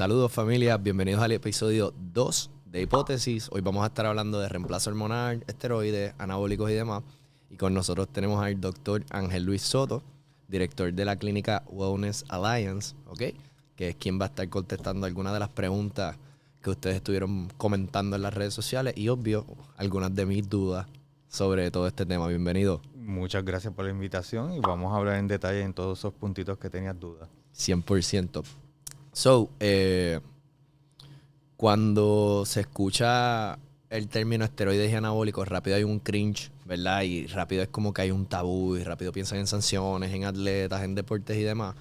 Saludos familia, bienvenidos al episodio 2 de Hipótesis. Hoy vamos a estar hablando de reemplazo hormonal, esteroides, anabólicos y demás. Y con nosotros tenemos al doctor Ángel Luis Soto, director de la clínica Wellness Alliance, ¿ok? Que es quien va a estar contestando algunas de las preguntas que ustedes estuvieron comentando en las redes sociales y, obvio, algunas de mis dudas sobre todo este tema. Bienvenido. Muchas gracias por la invitación y vamos a hablar en detalle en todos esos puntitos que tenías dudas. 100%. Cuando se escucha el término esteroides y anabólicos, rápido hay un cringe, ¿verdad? Y rápido es como que hay un tabú y rápido piensan en sanciones, en atletas, en deportes y demás.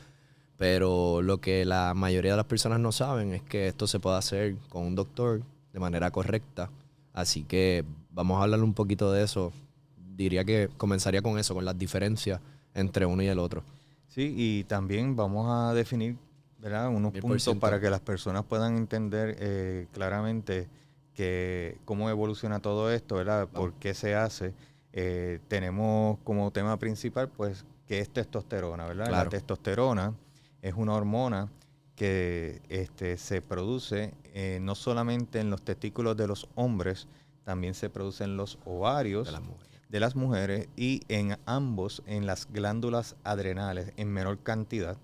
Pero lo que la mayoría de las personas no saben es que esto se puede hacer con un doctor de manera correcta. Así que vamos a hablar un poquito de eso. Diría que comenzaría con eso, con las diferencias entre uno y el otro. Sí, y también vamos a definir, ¿verdad?, unos 1000%. puntos para que las personas puedan entender claramente cómo evoluciona todo esto, ¿verdad? Vamos. ¿Por qué se hace? Tenemos como tema principal, pues, que es testosterona, ¿verdad? Claro. La testosterona es una hormona que se produce no solamente en los testículos de los hombres, también se produce en los ovarios de las mujeres y en ambos, en las glándulas adrenales en menor cantidad,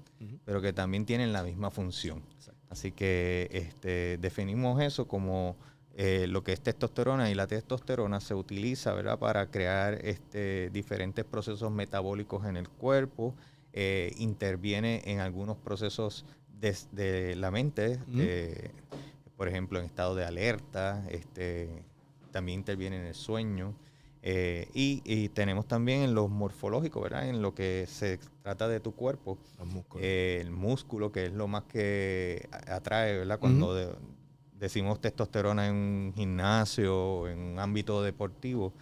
pero que también tienen la misma función. Exacto. Así que definimos eso como lo que es testosterona, y la testosterona se utiliza, ¿verdad?, para crear diferentes procesos metabólicos en el cuerpo, interviene en algunos procesos de la mente, por ejemplo, en estado de alerta, también interviene en el sueño. Y tenemos también en lo morfológico, ¿verdad?, en lo que se trata de tu cuerpo, Los músculos. el músculo, que es lo más que atrae, ¿verdad? Cuando decimos testosterona en un gimnasio, en un ámbito deportivo,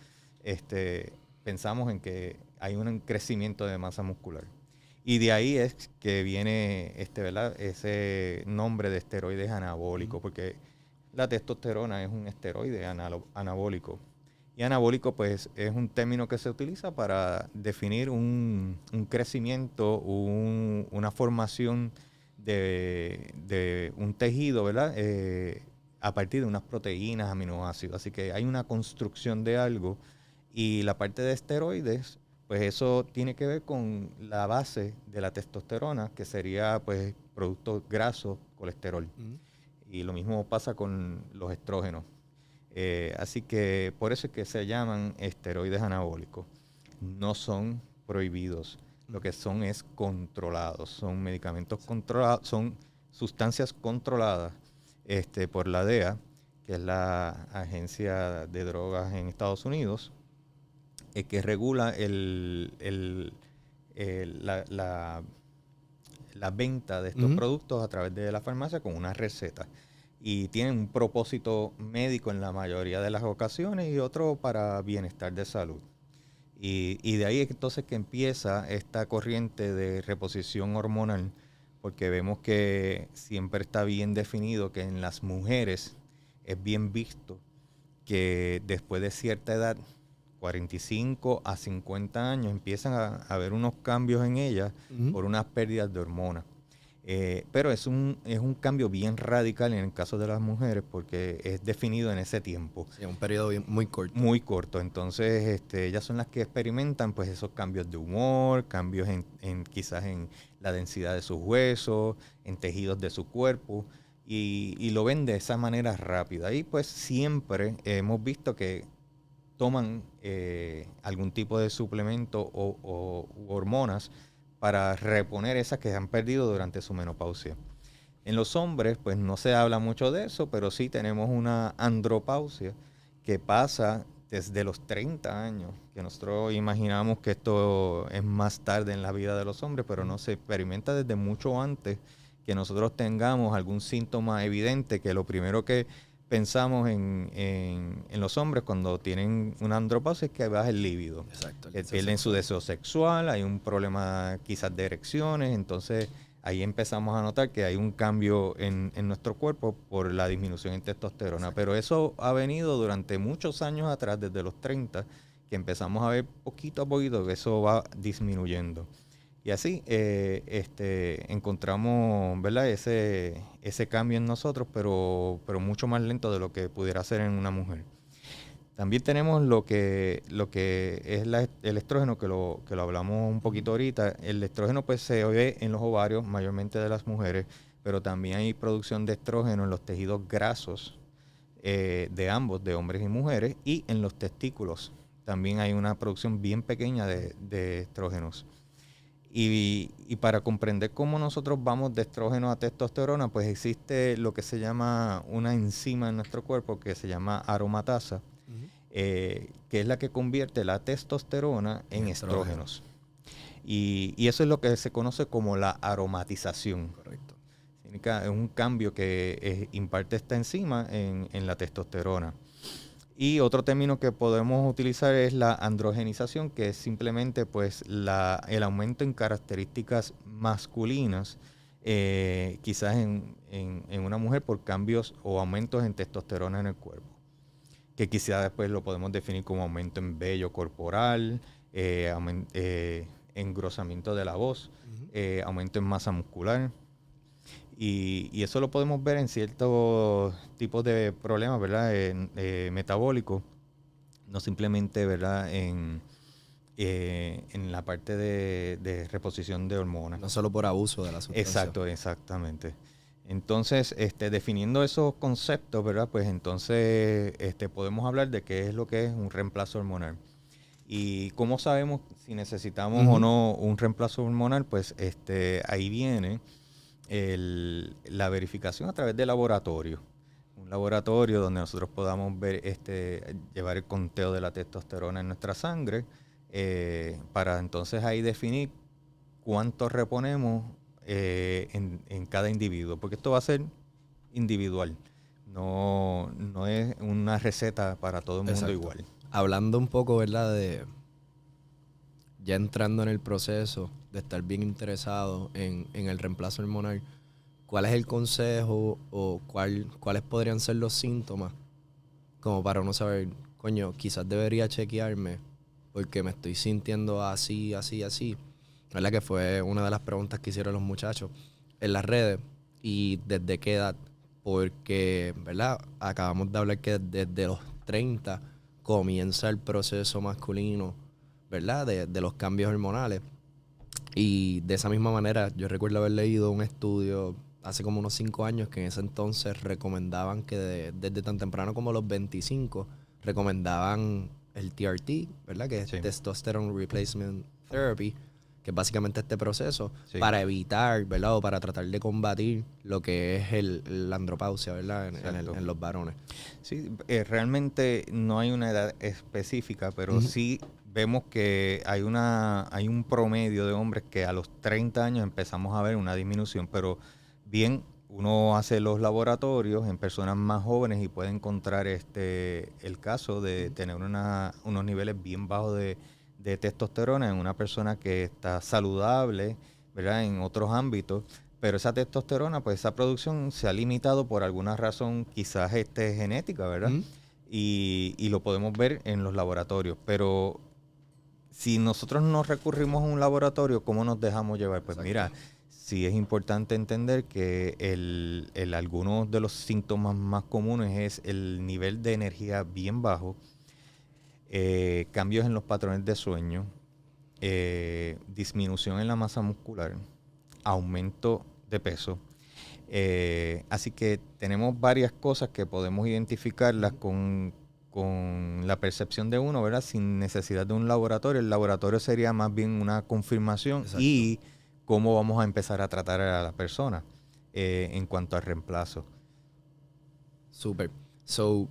pensamos en que hay un crecimiento de masa muscular. Y de ahí es que viene ¿verdad?, ese nombre de esteroides anabólicos, porque la testosterona es un esteroide anabólico. Y anabólico, pues, es un término que se utiliza para definir un crecimiento, una formación de un tejido, ¿verdad?, a partir de unas proteínas, aminoácidos. Así que hay una construcción de algo. Y la parte de esteroides, pues eso tiene que ver con la base de la testosterona, que sería, pues, productos grasos, colesterol. Y lo mismo pasa con los estrógenos. Así que por eso es que se llaman esteroides anabólicos. No son prohibidos. Lo que son es controlados. Son medicamentos controlados, son sustancias controladas por la DEA, que es la agencia de drogas en Estados Unidos, que regula la venta de estos productos a través de la farmacia con una receta. Y tienen un propósito médico en la mayoría de las ocasiones y otro para bienestar de salud. Y de ahí es entonces que empieza esta corriente de reposición hormonal, porque vemos que siempre está bien definido que en las mujeres es bien visto que después de cierta edad, 45 a 50 años, empiezan a haber unos cambios en ellas por unas pérdidas de hormonas. Pero es un cambio bien radical en el caso de las mujeres, porque es definido en ese tiempo. Sí, un periodo muy corto. Muy corto. Entonces, ellas son las que experimentan, pues, esos cambios de humor, cambios quizás en la densidad de sus huesos, en tejidos de su cuerpo, y lo ven de esa manera rápida. Y pues siempre hemos visto que toman algún tipo de suplemento o hormonas para reponer esas que han perdido durante su menopausia. En los hombres, pues no se habla mucho de eso, pero sí tenemos una andropausia que pasa desde los 30 años, que nosotros imaginamos que esto es más tarde en la vida de los hombres, pero no, se experimenta desde mucho antes que nosotros tengamos algún síntoma evidente, que lo primero que pensamos en los hombres cuando tienen una andropausia es que baja el líbido. Exacto. Que pierden su deseo sexual, hay un problema quizás de erecciones, entonces ahí empezamos a notar que hay un cambio en nuestro cuerpo por la disminución en testosterona. Exacto. Pero eso ha venido durante muchos años atrás, desde los 30, que empezamos a ver poquito a poquito que eso va disminuyendo. Y así encontramos, ¿verdad? Ese cambio en nosotros, pero mucho más lento de lo que pudiera ser en una mujer. También tenemos lo que es el estrógeno, que lo hablamos un poquito ahorita. El estrógeno pues se ve en los ovarios, mayormente de las mujeres, pero también hay producción de estrógeno en los tejidos grasos de ambos, de hombres y mujeres, y en los testículos. También hay una producción bien pequeña de estrógenos. Y para comprender cómo nosotros vamos de estrógeno a testosterona, pues existe lo que se llama una enzima en nuestro cuerpo que se llama aromatasa, que es la que convierte la testosterona en estrógenos. Y eso es lo que se conoce como la aromatización. Correcto. Es un cambio que imparte esta enzima en la testosterona. Y otro término que podemos utilizar es la androgenización, que es simplemente pues el aumento en características masculinas, quizás en una mujer por cambios o aumentos en testosterona en el cuerpo, que quizás después lo podemos definir como aumento en vello corporal, engrosamiento de la voz, aumento en masa muscular. Y eso lo podemos ver en ciertos tipos de problemas, ¿verdad? Metabólicos, no simplemente, ¿verdad? En la parte de reposición de hormonas. No solo por abuso de la sustancia. Exacto, exactamente. Entonces, definiendo esos conceptos, ¿verdad? Pues entonces podemos hablar de qué es lo que es un reemplazo hormonal. Y cómo sabemos si necesitamos o no un reemplazo hormonal, pues ahí viene la verificación a través de laboratorio. Un laboratorio donde nosotros podamos ver, llevar el conteo de la testosterona en nuestra sangre, para entonces ahí definir cuánto reponemos en cada individuo, porque esto va a ser individual, no es una receta para todo el mundo. Exacto. Igual. Hablando un poco, ¿verdad? Ya entrando en el proceso de estar bien interesado en el reemplazo hormonal, ¿cuál es el consejo o cuáles podrían ser los síntomas como para uno saber, coño, quizás debería chequearme porque me estoy sintiendo así, así, así? ¿Verdad? Que fue una de las preguntas que hicieron los muchachos en las redes. ¿Y desde qué edad? Porque, ¿verdad? Acabamos de hablar que desde los 30 comienza el proceso masculino, ¿verdad? De los cambios hormonales. Y de esa misma manera, yo recuerdo haber leído un estudio hace como unos 5 años que en ese entonces recomendaban que desde tan temprano como los 25 recomendaban el TRT, ¿verdad? Que es Testosterone Replacement Therapy, que es básicamente este proceso para evitar, ¿verdad? O para tratar de combatir lo que es la andropausia, ¿verdad? En los varones. Sí, realmente no hay una edad específica, pero sí vemos que hay un promedio de hombres que a los 30 años empezamos a ver una disminución, pero bien, uno hace los laboratorios en personas más jóvenes y puede encontrar el caso de tener unos niveles bien bajos de testosterona en una persona que está saludable, ¿verdad? En otros ámbitos, pero esa testosterona, pues esa producción se ha limitado por alguna razón, quizás genética, ¿verdad? Y lo podemos ver en los laboratorios, pero si nosotros no recurrimos a un laboratorio, ¿cómo nos dejamos llevar? Pues mira, sí es importante entender que algunos de los síntomas más comunes es el nivel de energía bien bajo, cambios en los patrones de sueño, disminución en la masa muscular, aumento de peso. Así que tenemos varias cosas que podemos identificarlas con la percepción de uno, ¿verdad? Sin necesidad de un laboratorio. El laboratorio sería más bien una confirmación. Exacto. Y cómo vamos a empezar a tratar a la persona en cuanto al reemplazo. Súper. So,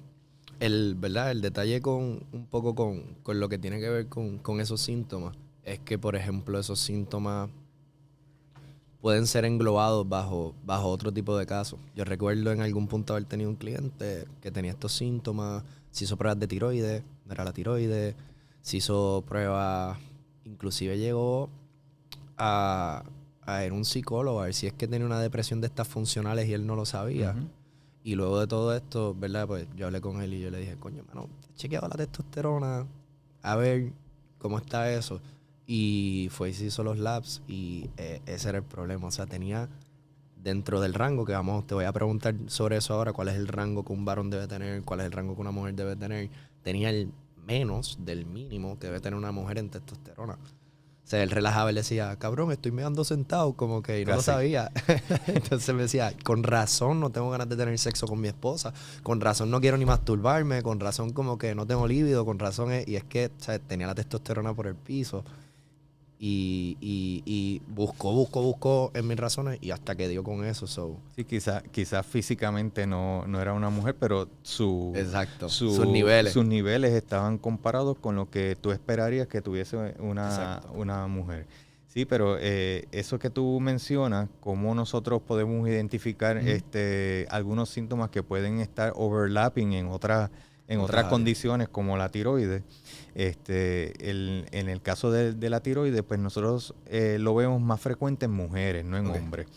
¿verdad? El detalle un poco con lo que tiene que ver con esos síntomas es que, por ejemplo, esos síntomas pueden ser englobados bajo otro tipo de casos. Yo recuerdo en algún punto haber tenido un cliente que tenía estos síntomas, se hizo pruebas de tiroides, no era la tiroides, se hizo pruebas, inclusive llegó a ir a un psicólogo a ver si es que tenía una depresión de estas funcionales y él no lo sabía. Y luego de todo esto, ¿verdad? Pues yo hablé con él y yo le dije, coño, mano, ¿has chequeado la testosterona? A ver cómo está eso. Y fue y se hizo los labs y ese era el problema. O sea, tenía dentro del rango, que te voy a preguntar sobre eso ahora, cuál es el rango que un varón debe tener, cuál es el rango que una mujer debe tener. Tenía el menos del mínimo que debe tener una mujer en testosterona. O sea, él relajaba, él decía, cabrón, estoy meando sentado, como que y no lo sabía. Entonces me decía, con razón no tengo ganas de tener sexo con mi esposa, con razón no quiero ni masturbarme, con razón como que no tengo líbido, con razón y es que, o sea, tenía la testosterona por el piso. Y buscó en mis razones y hasta que dio con eso. Sí, quizás físicamente no era una mujer, pero exacto. Sus niveles. Sus niveles estaban comparados con lo que tú esperarías que tuviese una mujer. Sí, pero eso que tú mencionas, cómo nosotros podemos identificar algunos síntomas que pueden estar overlapping en otras condiciones como la tiroides. En el caso de la tiroides, pues nosotros lo vemos más frecuente en mujeres, no en hombres.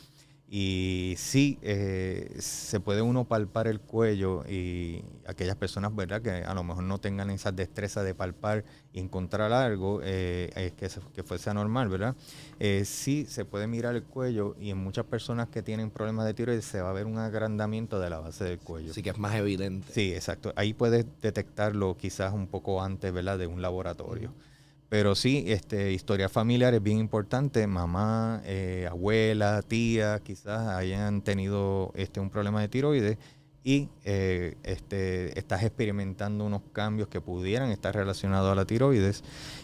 Y sí, se puede uno palpar el cuello y aquellas personas, ¿verdad?, que a lo mejor no tengan esa destreza de palpar y encontrar algo que fuese anormal, ¿verdad? Sí, se puede mirar el cuello y en muchas personas que tienen problemas de tiroides se va a ver un agrandamiento de la base del cuello. Sí, que es más evidente. Sí, exacto. Ahí puedes detectarlo quizás un poco antes, ¿verdad?, de un laboratorio. Pero sí, historia familiar es bien importante. Mamá, abuela, tía, quizás hayan tenido un problema de tiroides y estás experimentando unos cambios que pudieran estar relacionados a la tiroides.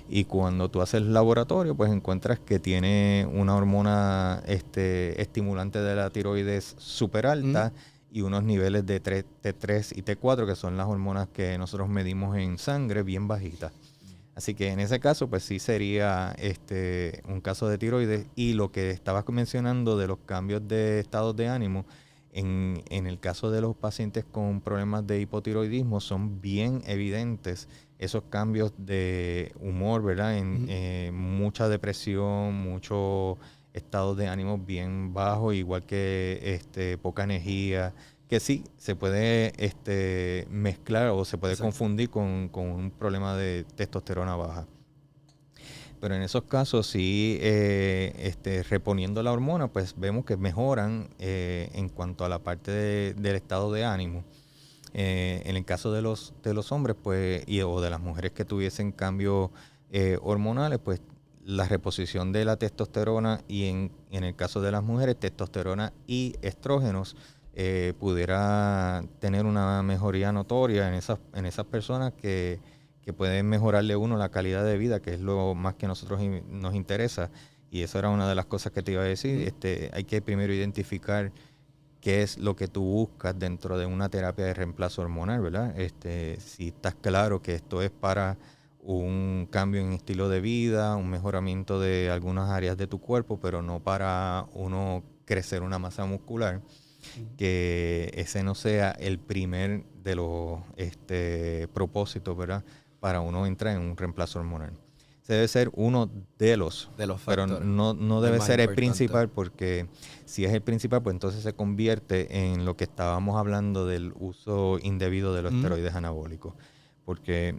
Y cuando tú haces el laboratorio, pues encuentras que tiene una hormona estimulante de la tiroides súper alta y unos niveles de T3 y T4, que son las hormonas que nosotros medimos en sangre, bien bajitas. Así que en ese caso, pues sí sería un caso de tiroides. Y lo que estabas mencionando de los cambios de estados de ánimo, en el caso de los pacientes con problemas de hipotiroidismo, son bien evidentes esos cambios de humor, ¿verdad? Mucha depresión, muchos estados de ánimo bien bajos, igual que poca energía, que sí se puede mezclar o se puede confundir con un problema de testosterona baja. Pero en esos casos sí, reponiendo la hormona, pues vemos que mejoran en cuanto a la parte del estado de ánimo. En el caso de los hombres, pues, o de las mujeres que tuviesen cambios hormonales, pues la reposición de la testosterona y en el caso de las mujeres, testosterona y estrógenos, pudiera tener una mejoría notoria en esas personas que pueden mejorarle uno la calidad de vida, que es lo más que a nosotros nos interesa. Y eso era una de las cosas que te iba a decir. Hay que primero identificar qué es lo que tú buscas dentro de una terapia de reemplazo hormonal, ¿verdad? Si estás claro que esto es para un cambio en estilo de vida, un mejoramiento de algunas áreas de tu cuerpo, pero no para uno crecer una masa muscular, que ese no sea el primer de los propósitos, ¿verdad?, para uno entrar en un reemplazo hormonal. Ese debe ser uno de los factores, pero no debe ser el principal, porque si es el principal, pues entonces se convierte en lo que estábamos hablando del uso indebido de los esteroides anabólicos. Porque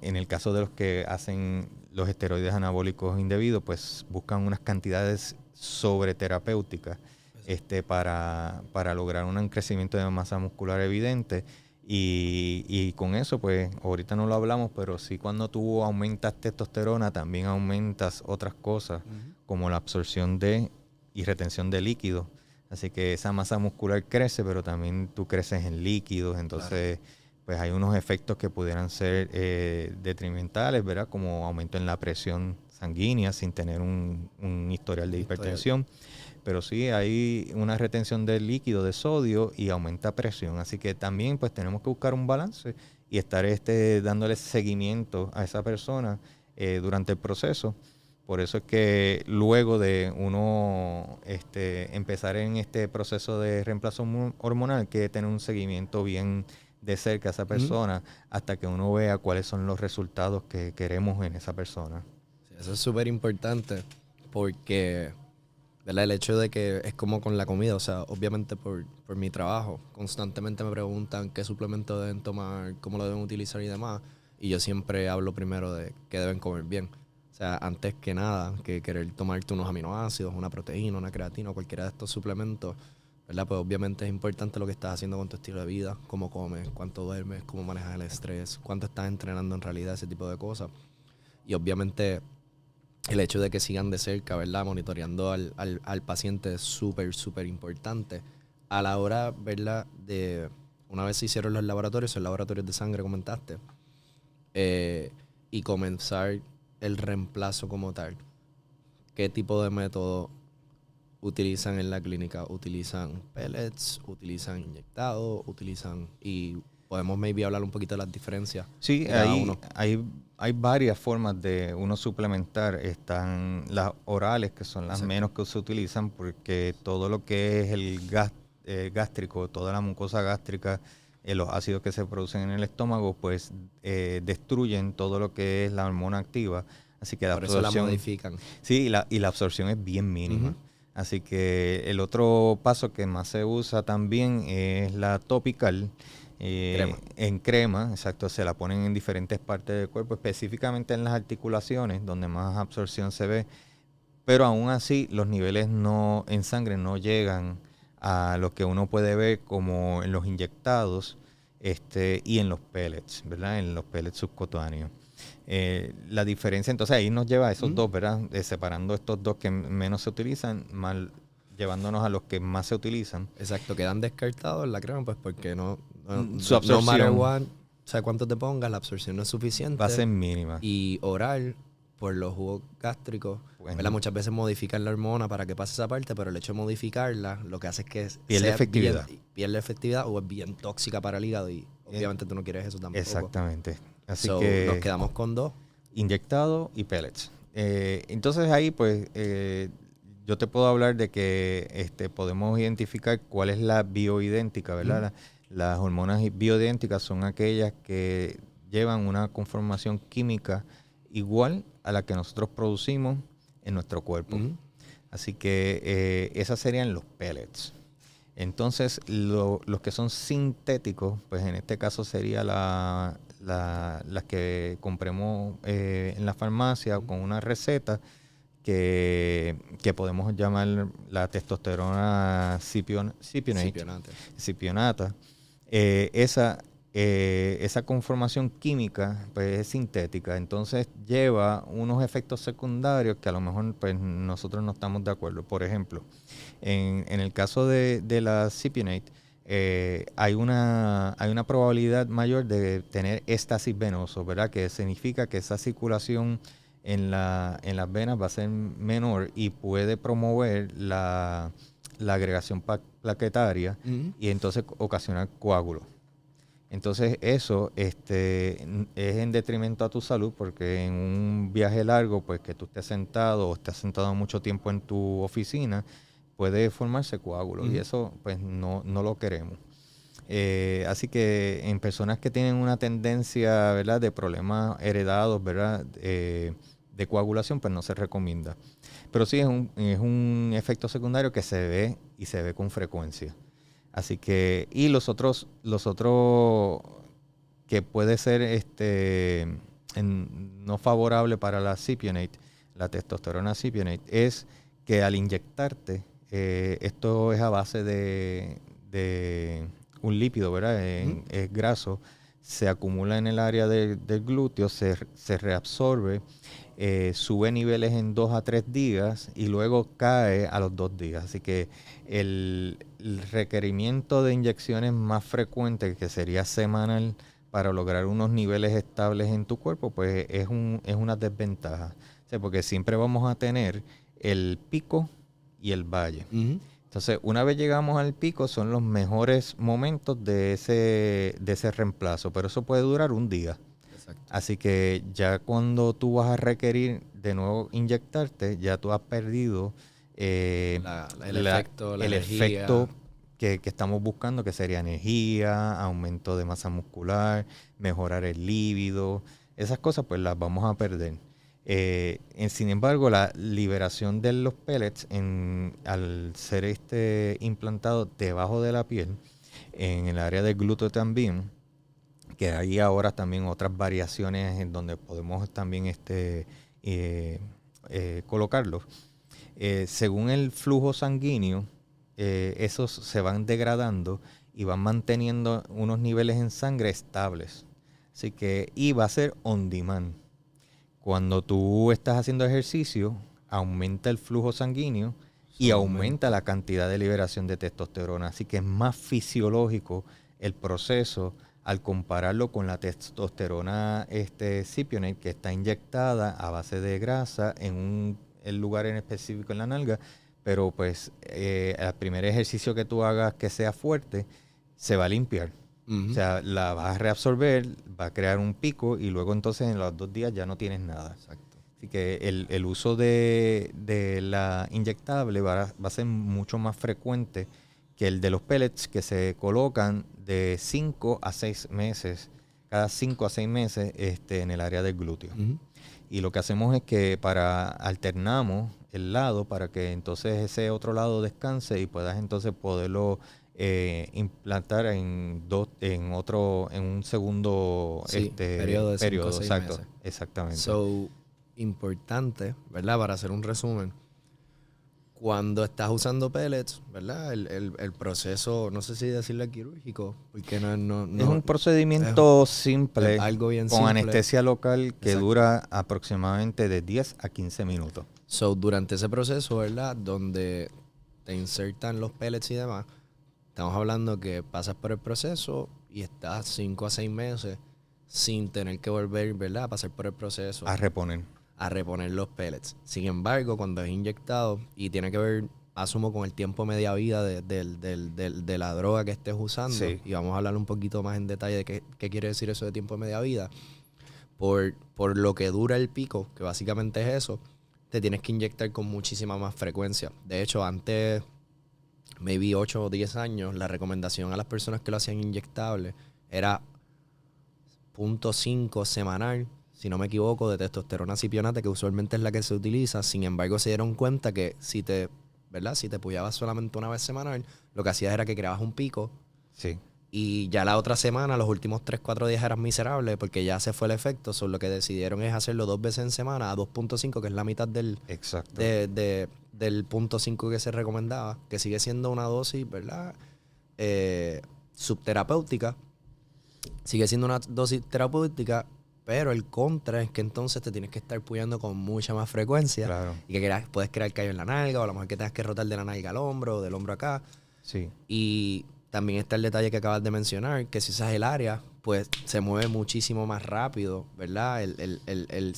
en el caso de los que hacen los esteroides anabólicos indebidos, pues buscan unas cantidades sobreterapéuticas para lograr un crecimiento de masa muscular evidente. Y con eso, pues, ahorita no lo hablamos, pero sí cuando tú aumentas testosterona, también aumentas otras cosas, como la absorción y retención de líquidos. Así que esa masa muscular crece, pero también tú creces en líquidos, entonces pues hay unos efectos que pudieran ser detrimentales, ¿verdad? Como aumento en la presión sanguínea sin tener un historial de hipertensión. Pero sí hay una retención de líquido, de sodio, y aumenta presión. Así que también pues tenemos que buscar un balance y estar dándole seguimiento a esa persona durante el proceso. Por eso es que luego de uno empezar en este proceso de reemplazo hormonal, hay que tener un seguimiento bien de cerca a esa persona hasta que uno vea cuáles son los resultados que queremos en esa persona. Sí, eso es súper importante porque, ¿verdad?, el hecho de que es como con la comida, o sea, obviamente por mi trabajo, constantemente me preguntan qué suplemento deben tomar, cómo lo deben utilizar y demás, y yo siempre hablo primero de qué deben comer bien. O sea, antes que nada, que querer tomarte unos aminoácidos, una proteína, una creatina o cualquiera de estos suplementos, ¿verdad? Pues obviamente es importante lo que estás haciendo con tu estilo de vida, cómo comes, cuánto duermes, cómo manejas el estrés, cuánto estás entrenando en realidad, ese tipo de cosas. Y obviamente el hecho de que sigan de cerca, ¿verdad? Monitoreando al paciente es súper, súper importante. A la hora, ¿verdad? De una vez se hicieron los laboratorios de sangre, comentaste, y comenzar el reemplazo como tal. ¿Qué tipo de método utilizan en la clínica? ¿Utilizan pellets? ¿Utilizan inyectados? ¿Utilizan...? Y podemos maybe hablar un poquito de las diferencias Sí, de cada uno. hay varias formas de uno suplementar. Están las orales, que son las Exacto. menos que se utilizan, porque todo lo que es el gástrico, toda la mucosa gástrica, los ácidos que se producen en el estómago, pues destruyen todo lo que es la hormona activa. Así que la Por eso la absorción, modifican. sí, y la absorción es bien mínima. Ujú. Así que el otro paso que más se usa también es la topical. Crema. En crema, exacto, se la ponen en diferentes partes del cuerpo, específicamente en las articulaciones, donde más absorción se ve, pero aún así los niveles en sangre no llegan a lo que uno puede ver como en los inyectados y en los pellets, ¿verdad? En los pellets subcutáneos. La diferencia, entonces ahí nos lleva a esos dos, ¿verdad? Separando estos dos que menos se utilizan, llevándonos a los que más se utilizan. Exacto, quedan descartados en la crema, pues porque Su no matter absorción what, o sea, cuánto te pongas, la absorción no es va a suficiente. ser mínima. Y oral, por los jugos gástricos, Bueno, ¿verdad? Muchas veces modifican la hormona para que pase esa parte, pero el hecho de modificarla lo que hace es que pierde sea efectividad. pierde efectividad o es bien tóxica para el hígado y obviamente tú no quieres eso tampoco. Exactamente. Así So, que nos quedamos con dos. inyectado y pellets. Entonces ahí pues yo te puedo hablar de que podemos identificar cuál es la bioidéntica, ¿verdad? Las hormonas bioidénticas son aquellas que llevan una conformación química igual a la que nosotros producimos en nuestro cuerpo. Así que esas serían los pellets. Entonces, los que son sintéticos, pues en este caso sería las que compremos en la farmacia con una receta que podemos llamar la testosterona cipionata. Esa conformación química pues, es sintética, entonces lleva unos efectos secundarios que a lo mejor pues, nosotros no estamos de acuerdo. Por ejemplo, en el caso de la Cypionate, hay una probabilidad mayor de tener éstasis venoso, ¿verdad? Que significa que esa circulación en las venas va a ser menor y puede promover la agregación plaquetaria y entonces ocasionar coágulos. Entonces eso es en detrimento a tu salud porque en un viaje largo, pues que tú estés sentado o estés sentado mucho tiempo en tu oficina, puede formarse coágulos y eso pues no lo queremos. Así que en personas que tienen una tendencia, ¿verdad?, de problemas heredados, ¿verdad?, de coagulación, pues no se recomienda. Pero sí es un efecto secundario que se ve y se ve con frecuencia. Así que, y los otros que puede ser no favorable para la Cypionate, la testosterona Cypionate, es que al inyectarte, esto es a base de un lípido, ¿verdad? Es graso, se acumula en el área del glúteo, se reabsorbe, sube niveles en 2 a 3 días y luego cae a los 2 días. Así que el requerimiento de inyecciones más frecuente, que sería semanal, para lograr unos niveles estables en tu cuerpo, pues es una desventaja. O sea, porque siempre vamos a tener el pico y el valle. Entonces, una vez llegamos al pico, son los mejores momentos de ese reemplazo, pero eso puede durar un día. Exacto. Así que ya cuando tú vas a requerir de nuevo inyectarte, ya tú has perdido el efecto que estamos buscando, que sería energía, aumento de masa muscular, mejorar el líbido. Esas cosas pues las vamos a perder. Sin embargo, la liberación de los pellets al ser implantado debajo de la piel, en el área del glúteo también, que hay ahora también otras variaciones en donde podemos también colocarlos. Según el flujo sanguíneo, esos se van degradando y van manteniendo unos niveles en sangre estables. Así que, y va a ser on demand. Cuando tú estás haciendo ejercicio, aumenta el flujo sanguíneo y aumenta la cantidad de liberación de testosterona. Así que es más fisiológico el proceso al compararlo con la testosterona Cypionate, que está inyectada a base de grasa en el lugar en específico en la nalga. Pero pues el primer ejercicio que tú hagas que sea fuerte, se va a limpiar. O sea, la vas a reabsorber, va a crear un pico y luego entonces en los 2 días ya no tienes nada. Exacto. Así que el uso de la inyectable va a ser mucho más frecuente que el de los pellets, que se colocan de 5 a 6 meses, cada 5 a 6 meses en el área del glúteo. Y lo que hacemos es que alternamos el lado para que entonces ese otro lado descanse y puedas entonces poderlo implantar en un segundo periodo de 5 a 6 exacto, meses. exactamente. So, importante, ¿verdad? Para hacer un resumen. Cuando estás usando pellets, ¿verdad? El proceso, no sé si decirle quirúrgico, porque no es un procedimiento simple, algo bien con simple. anestesia local que Exacto. dura aproximadamente de 10 a 15 minutos. So, durante ese proceso, ¿verdad? Donde te insertan los pellets y demás, estamos hablando que pasas por el proceso y estás 5 a 6 meses sin tener que volver, ¿verdad? A pasar por el proceso. A reponer los pellets. Sin embargo, cuando es inyectado, y tiene que ver, asumo, con el tiempo media vida de la droga que estés usando, sí. Y vamos a hablar un poquito más en detalle de qué quiere decir eso de tiempo media vida. Por lo que dura el pico, que básicamente es eso, te tienes que inyectar con muchísima más frecuencia. De hecho, antes, maybe 8 o 10 años, la recomendación a las personas que lo hacían inyectable era 0.5 semanal, si no me equivoco, de testosterona cipionate, que usualmente es la que se utiliza. Sin embargo, se dieron cuenta que si te puyabas solamente una vez semanal, lo que hacías era que creabas un pico. Sí. Y ya la otra semana, los últimos 3-4 días eras miserable porque ya se fue el efecto. So, lo que decidieron es hacerlo 2 veces en semana a 2.5, que es la mitad del 0.5 que se recomendaba, que sigue siendo una dosis, ¿verdad? Subterapéutica. Sigue siendo una dosis terapéutica, pero el contra es que entonces te tienes que estar puyando con mucha más frecuencia. Claro. Y que puedes crear callo en la nalga, o a lo mejor que tengas que rotar de la nalga al hombro, o del hombro acá. Sí. Y también está el detalle que acabas de mencionar, que si usas el área, pues se mueve muchísimo más rápido, ¿verdad?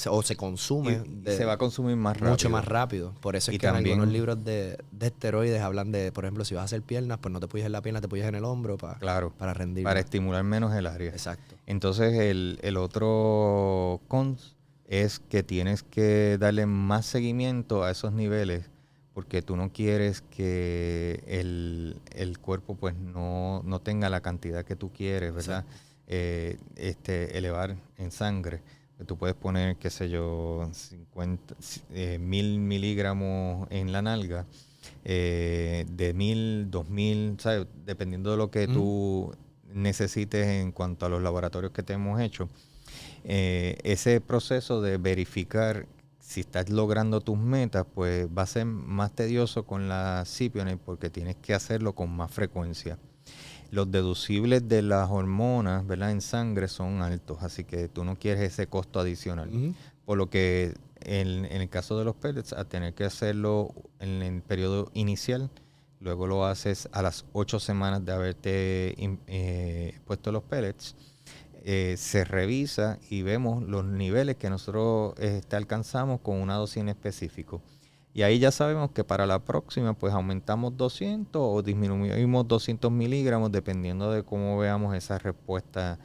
O se consume. Se va a consumir más rápido. Mucho más rápido. Por eso es que también, en algunos libros de esteroides hablan de, por ejemplo, si vas a hacer piernas, pues no te puyes en la pierna, te puyes en el hombro para rendir. Para estimular menos el área. Exacto. Entonces, el otro cons es que tienes que darle más seguimiento a esos niveles, porque tú no quieres que el cuerpo pues no tenga la cantidad que tú quieres, ¿verdad? Elevar en sangre. Tú puedes poner, qué sé yo, 1000 miligramos en la nalga, de 1000, 2000, ¿sabes? Dependiendo de lo que tú necesites en cuanto a los laboratorios que te hemos hecho. Ese proceso de verificar si estás logrando tus metas, pues va a ser más tedioso con la Cypionate porque tienes que hacerlo con más frecuencia. Los deducibles de las hormonas, ¿verdad?, en sangre son altos, así que tú no quieres ese costo adicional. Por lo que en el caso de los pellets, a tener que hacerlo en el periodo inicial, luego lo haces a las 8 semanas de haberte puesto los pellets. Se revisa y vemos los niveles que nosotros alcanzamos con una dosis en específico. Y ahí ya sabemos que para la próxima pues aumentamos 200 o disminuimos 200 miligramos dependiendo de cómo veamos esa respuesta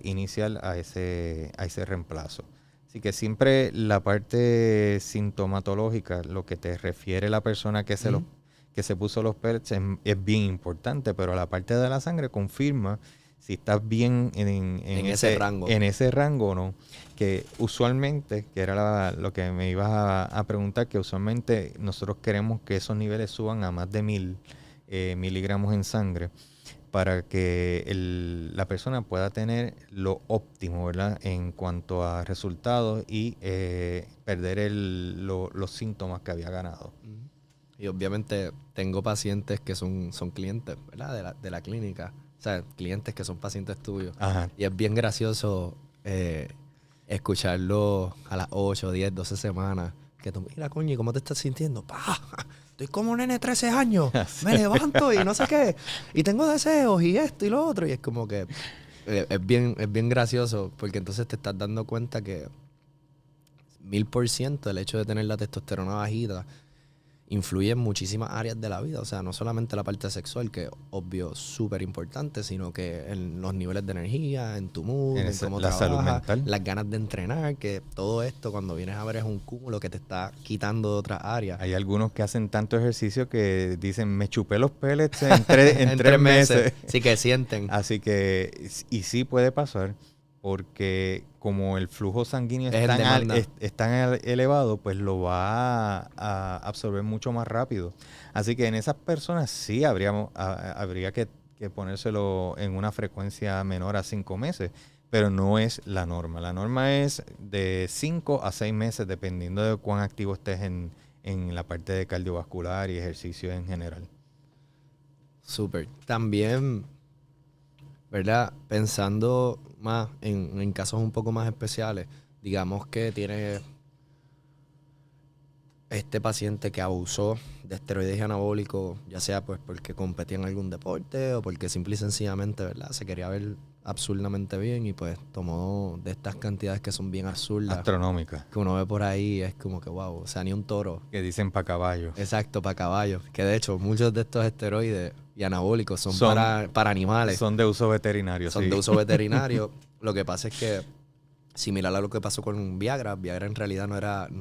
inicial a ese reemplazo. Así que siempre la parte sintomatológica, lo que te refiere la persona que se puso los pellets es bien importante, pero la parte de la sangre confirma si estás bien en ese rango o no. Que usualmente, que era lo que me ibas a preguntar, que usualmente nosotros queremos que esos niveles suban a más de 1000 miligramos en sangre para que la persona pueda tener lo óptimo, ¿verdad? En cuanto a resultados y perder los síntomas que había ganado. Y obviamente tengo pacientes que son clientes, ¿verdad? De la clínica. O sea, clientes que son pacientes tuyos. Ajá. Y es bien gracioso escucharlo a las 8, 10, 12 semanas. Que tú, mira, coño, ¿y cómo te estás sintiendo? ¡Pah! Estoy como un nene de 13 años. Me levanto y no sé qué. Y tengo deseos y esto y lo otro. Y es como que es bien gracioso porque entonces te estás dando cuenta que 1000% el hecho de tener la testosterona bajita influye en muchísimas áreas de la vida. O sea, no solamente la parte sexual, que obvio súper importante, sino que en los niveles de energía, en tu mood, en cómo la trabajas, salud mental, las ganas de entrenar, que todo esto cuando vienes a ver es un cúmulo que te está quitando de otras áreas. Hay algunos que hacen tanto ejercicio que dicen, me chupé los pellets en 3 meses. Sí, que sienten. Así que, y sí puede pasar, porque como el flujo sanguíneo es tan elevado, pues lo va a absorber mucho más rápido. Así que en esas personas sí habría que ponérselo en una frecuencia menor a 5 meses, pero no es la norma. La norma es de 5 a 6 meses, dependiendo de cuán activo estés en la parte de cardiovascular y ejercicio en general. Súper. También, ¿verdad? Pensando más en casos un poco más especiales, digamos que tiene este paciente que abusó de esteroides anabólicos, ya sea pues porque competía en algún deporte o porque simple y sencillamente, ¿verdad? Se quería ver absurdamente bien y pues tomó de estas cantidades que son bien absurdas. Astronómicas. Que uno ve por ahí, es como que wow, o sea, ni un toro. Que dicen para caballos. Exacto, para caballos. Que de hecho muchos de estos esteroides y anabólicos son para animales. Son de uso veterinario, Son de uso veterinario. Lo que pasa es que, similar a lo que pasó con Viagra en realidad no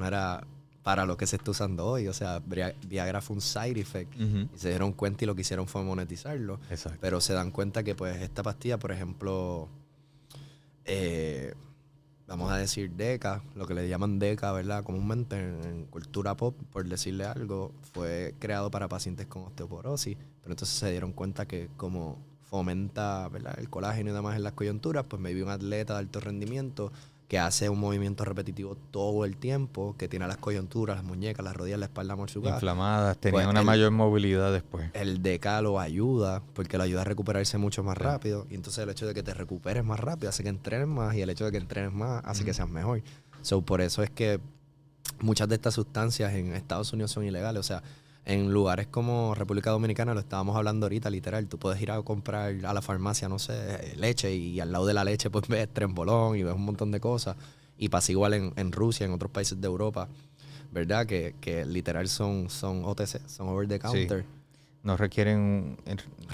era para lo que se está usando hoy. O sea, Viagra fue un side effect. Uh-huh. Y se dieron cuenta y lo que hicieron fue monetizarlo. Exacto. Pero se dan cuenta que pues esta pastilla, por ejemplo, vamos a decir Deca, lo que le llaman Deca, ¿verdad? Comúnmente en cultura pop, por decirle algo, fue creado para pacientes con osteoporosis. Pero entonces se dieron cuenta que como fomenta, ¿verdad?, el colágeno y demás en las coyunturas, pues maybe un atleta de alto rendimiento que hace un movimiento repetitivo todo el tiempo, que tiene las coyunturas, las muñecas, las rodillas, la espalda morchucada, inflamadas, tenía pues una mayor movilidad después. El DK lo ayuda, porque lo ayuda a recuperarse mucho más rápido. Y entonces el hecho de que te recuperes más rápido hace que entrenes más, y el hecho de que entrenes más hace que seas mejor. So, por eso es que muchas de estas sustancias en Estados Unidos son ilegales. O sea, en lugares como República Dominicana, lo estábamos hablando ahorita, literal, tú puedes ir a comprar a la farmacia, no sé, leche, y al lado de la leche pues ves Trenbolón y ves un montón de cosas. Y pasa igual en Rusia, en otros países de Europa, ¿verdad? Que literal son OTC, son over the counter. Sí. No requieren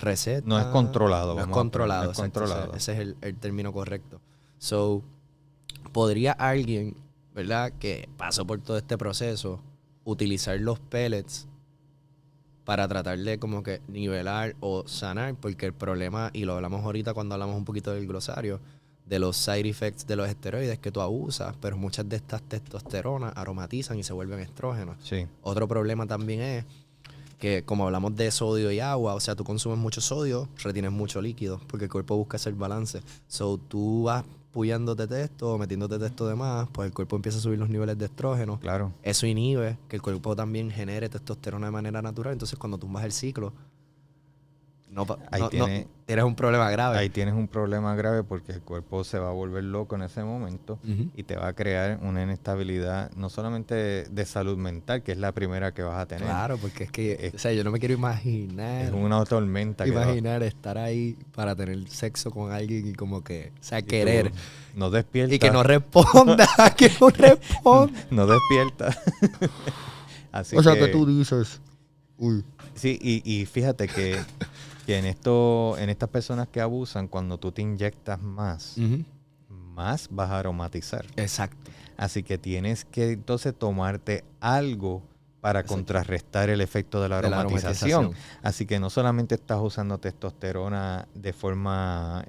receta. No es controlado. No es controlado. No es controlado. Ese es el término correcto. So, ¿podría alguien, ¿verdad?, que pasó por todo este proceso, utilizar los pellets para tratar de como que nivelar o sanar? Porque el problema, y lo hablamos ahorita cuando hablamos un poquito del glosario, de los side effects de los esteroides que tú abusas, pero muchas de estas testosteronas aromatizan y se vuelven estrógenos. Sí. Otro problema también es que, como hablamos de sodio y agua, o sea, tú consumes mucho sodio, retienes mucho líquido, porque el cuerpo busca hacer balance. So, tú vas puyándote testo, metiéndote testo de más, pues el cuerpo empieza a subir los niveles de estrógeno. Claro. Eso inhibe que el cuerpo también genere testosterona de manera natural. Entonces, cuando tumbas el ciclo, tienes un problema grave. Ahí tienes un problema grave porque el cuerpo se va a volver loco en ese momento y te va a crear una inestabilidad no solamente de salud mental, que es la primera que vas a tener. Claro, porque es que, o sea, yo no me quiero imaginar. Es una tormenta. Imaginar estar ahí para tener sexo con alguien y como que, o sea, querer. No despierta. Y que no responda, que no responda. No despierta. Así o sea, que tú dices, uy. Sí, y fíjate que en estas personas que abusan, cuando tú te inyectas más, más vas a aromatizar. Exacto. Así que tienes que entonces tomarte algo para contrarrestar el efecto de la aromatización. Así que no solamente estás usando testosterona de forma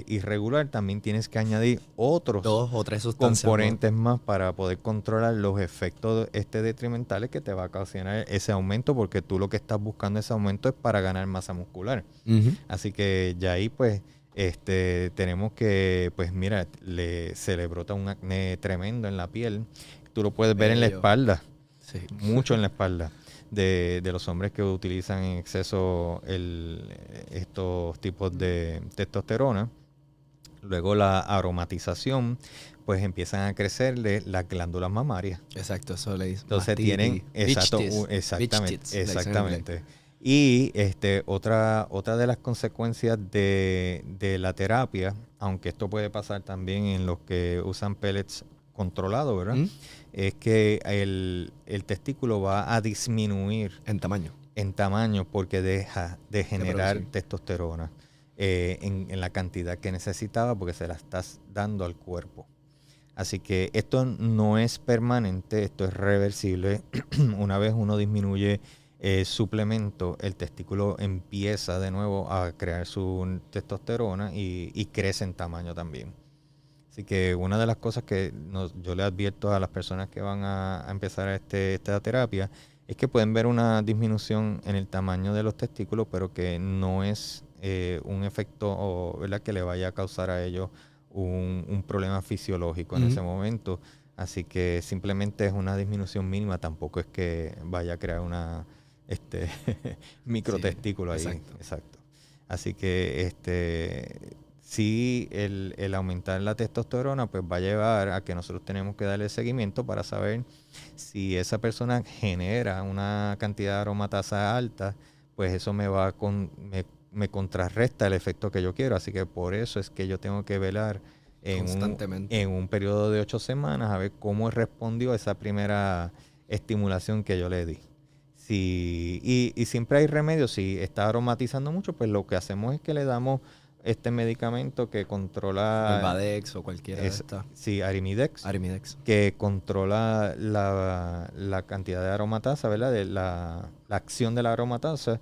irregular, también tienes que añadir otros 2 o 3 sustancias componentes más para poder controlar los efectos detrimentales que te va a ocasionar ese aumento, porque tú lo que estás buscando ese aumento es para ganar masa muscular. Así que ya ahí pues tenemos que, pues mira, se le brota un acné tremendo en la piel. Tú lo puedes ver en la espalda. Sí. Mucho en la espalda de los hombres que utilizan en exceso estos tipos de testosterona. Luego la aromatización, pues empiezan a crecerle las glándulas mamarias. Exacto, eso le dice. Entonces tienen, exactamente. Y otra de las consecuencias de la terapia, aunque esto puede pasar también en los que usan pellets controlado, ¿verdad? Es que el testículo va a disminuir en tamaño porque deja de generar testosterona en la cantidad que necesitaba, porque se la estás dando al cuerpo. Así que esto no es permanente, esto es reversible. Una vez uno disminuye suplemento, el testículo empieza de nuevo a crear su testosterona y crece en tamaño también. Así que una de las cosas que yo le advierto a las personas que van a empezar esta terapia es que pueden ver una disminución en el tamaño de los testículos, pero que no es un efecto, ¿verdad?, que le vaya a causar a ellos un problema fisiológico en ese momento. Así que simplemente es una disminución mínima, tampoco es que vaya a crear una microtestículo ahí. Exacto. Así que sí, el aumentar la testosterona pues va a llevar a que nosotros tenemos que darle seguimiento para saber si esa persona genera una cantidad de aromatasa alta, pues eso me contrarresta el efecto que yo quiero. Así que por eso es que yo tengo que velar en un periodo de 8 semanas a ver cómo respondió a esa primera estimulación que yo le di. Y siempre hay remedios. Si está aromatizando mucho, pues lo que hacemos es que le damos este medicamento que controla... El Vadex o cualquiera de estas. Sí, Arimidex. Que controla la cantidad de aromatasa, ¿verdad? De la acción de la aromatasa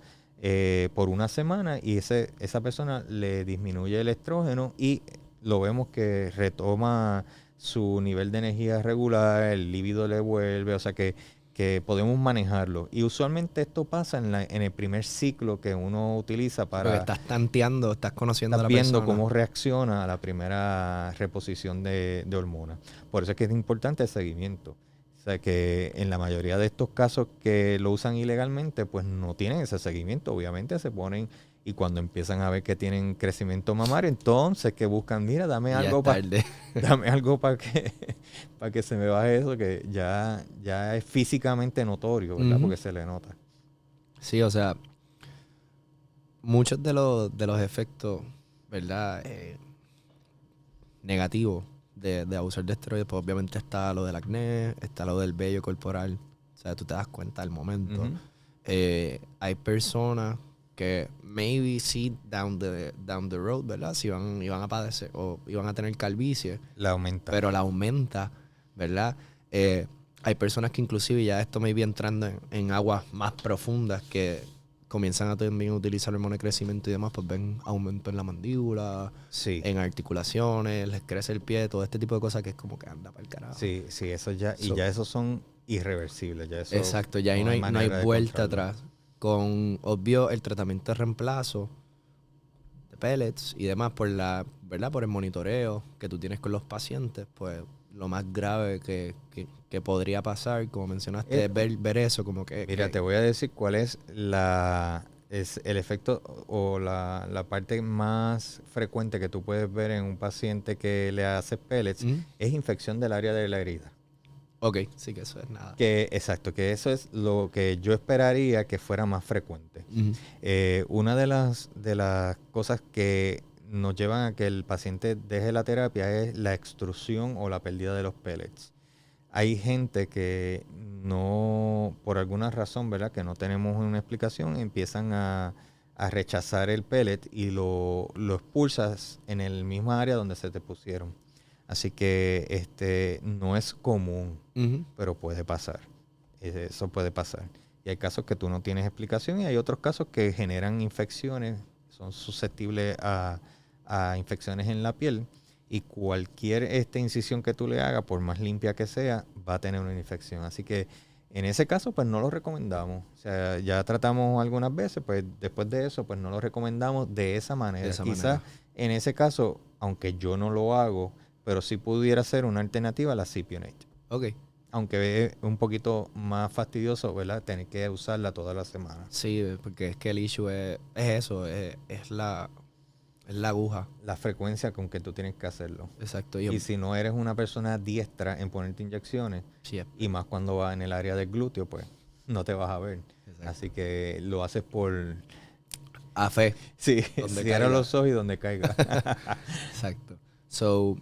por una semana, y esa persona le disminuye el estrógeno y lo vemos que retoma su nivel de energía regular, el líbido le vuelve, o sea que podemos manejarlo. Y usualmente esto pasa en el primer ciclo que uno utiliza para... Porque estás tanteando, estás conociendo a la persona. Estás viendo cómo reacciona a la primera reposición de hormonas. Por eso es que es importante el seguimiento. O sea que en la mayoría de estos casos que lo usan ilegalmente, pues no tienen ese seguimiento. Obviamente se ponen, y cuando empiezan a ver que tienen crecimiento mamario, entonces que buscan, mira, dame algo para que se me baje eso, que ya es físicamente notorio, ¿verdad? Porque se le nota. Sí, o sea, muchos de los efectos, ¿verdad?, negativos de abusar de esteroides, pues obviamente está lo del acné, está lo del vello corporal. O sea, tú te das cuenta al momento. Hay personas que maybe sí down the road, ¿verdad? Si iban a padecer o iban a tener calvicie. Pero la aumenta, ¿verdad? Hay personas que inclusive ya esto maybe entrando en aguas más profundas que comienzan a también utilizar hormonas de crecimiento y demás, pues ven aumento en la mandíbula, en articulaciones, les crece el pie, todo este tipo de cosas que es como que anda para el carajo. Sí, eso ya, y ya esos son irreversibles. Ya eso exacto, ya ahí no hay vuelta atrás. Con, obvio, el tratamiento de reemplazo de pellets y demás ¿verdad? Por el monitoreo que tú tienes con los pacientes, pues lo más grave que podría pasar, como mencionaste, es ver eso como que... Mira, te voy a decir cuál es el efecto o la parte más frecuente que tú puedes ver en un paciente que le hace pellets, es infección del área de la herida. Ok, sí, que eso es nada. Exacto, que eso es lo que yo esperaría que fuera más frecuente. Una de las cosas que nos llevan a que el paciente deje la terapia es la extrusión o la pérdida de los pellets. Hay gente que no, por alguna razón, ¿verdad?, que no tenemos una explicación, empiezan a rechazar el pellet y lo expulsas en el mismo área donde se te pusieron. Así que no es común, pero puede pasar. Eso puede pasar. Y hay casos que tú no tienes explicación y hay otros casos que generan infecciones, son susceptibles a infecciones en la piel y cualquier incisión que tú le hagas, por más limpia que sea, va a tener una infección. Así que en ese caso, pues no lo recomendamos. O sea, ya tratamos algunas veces, pues después de eso, pues no lo recomendamos de esa manera. De esa Quizás manera. en ese caso, aunque yo no lo hago, pero sí pudiera ser una alternativa a la Cypionate. Ok. Aunque es un poquito más fastidioso, ¿verdad? Tener que usarla toda la semana. Sí, porque es que el issue es eso, es la aguja. La frecuencia con que tú tienes que hacerlo. Exacto. Y si no eres una persona diestra en ponerte inyecciones, Sí, y más cuando va en el área del glúteo, pues no te vas a ver. exacto. Así que lo haces por... A fe. Sí, Donde cierra caiga. los ojos y donde caiga. Exacto. So,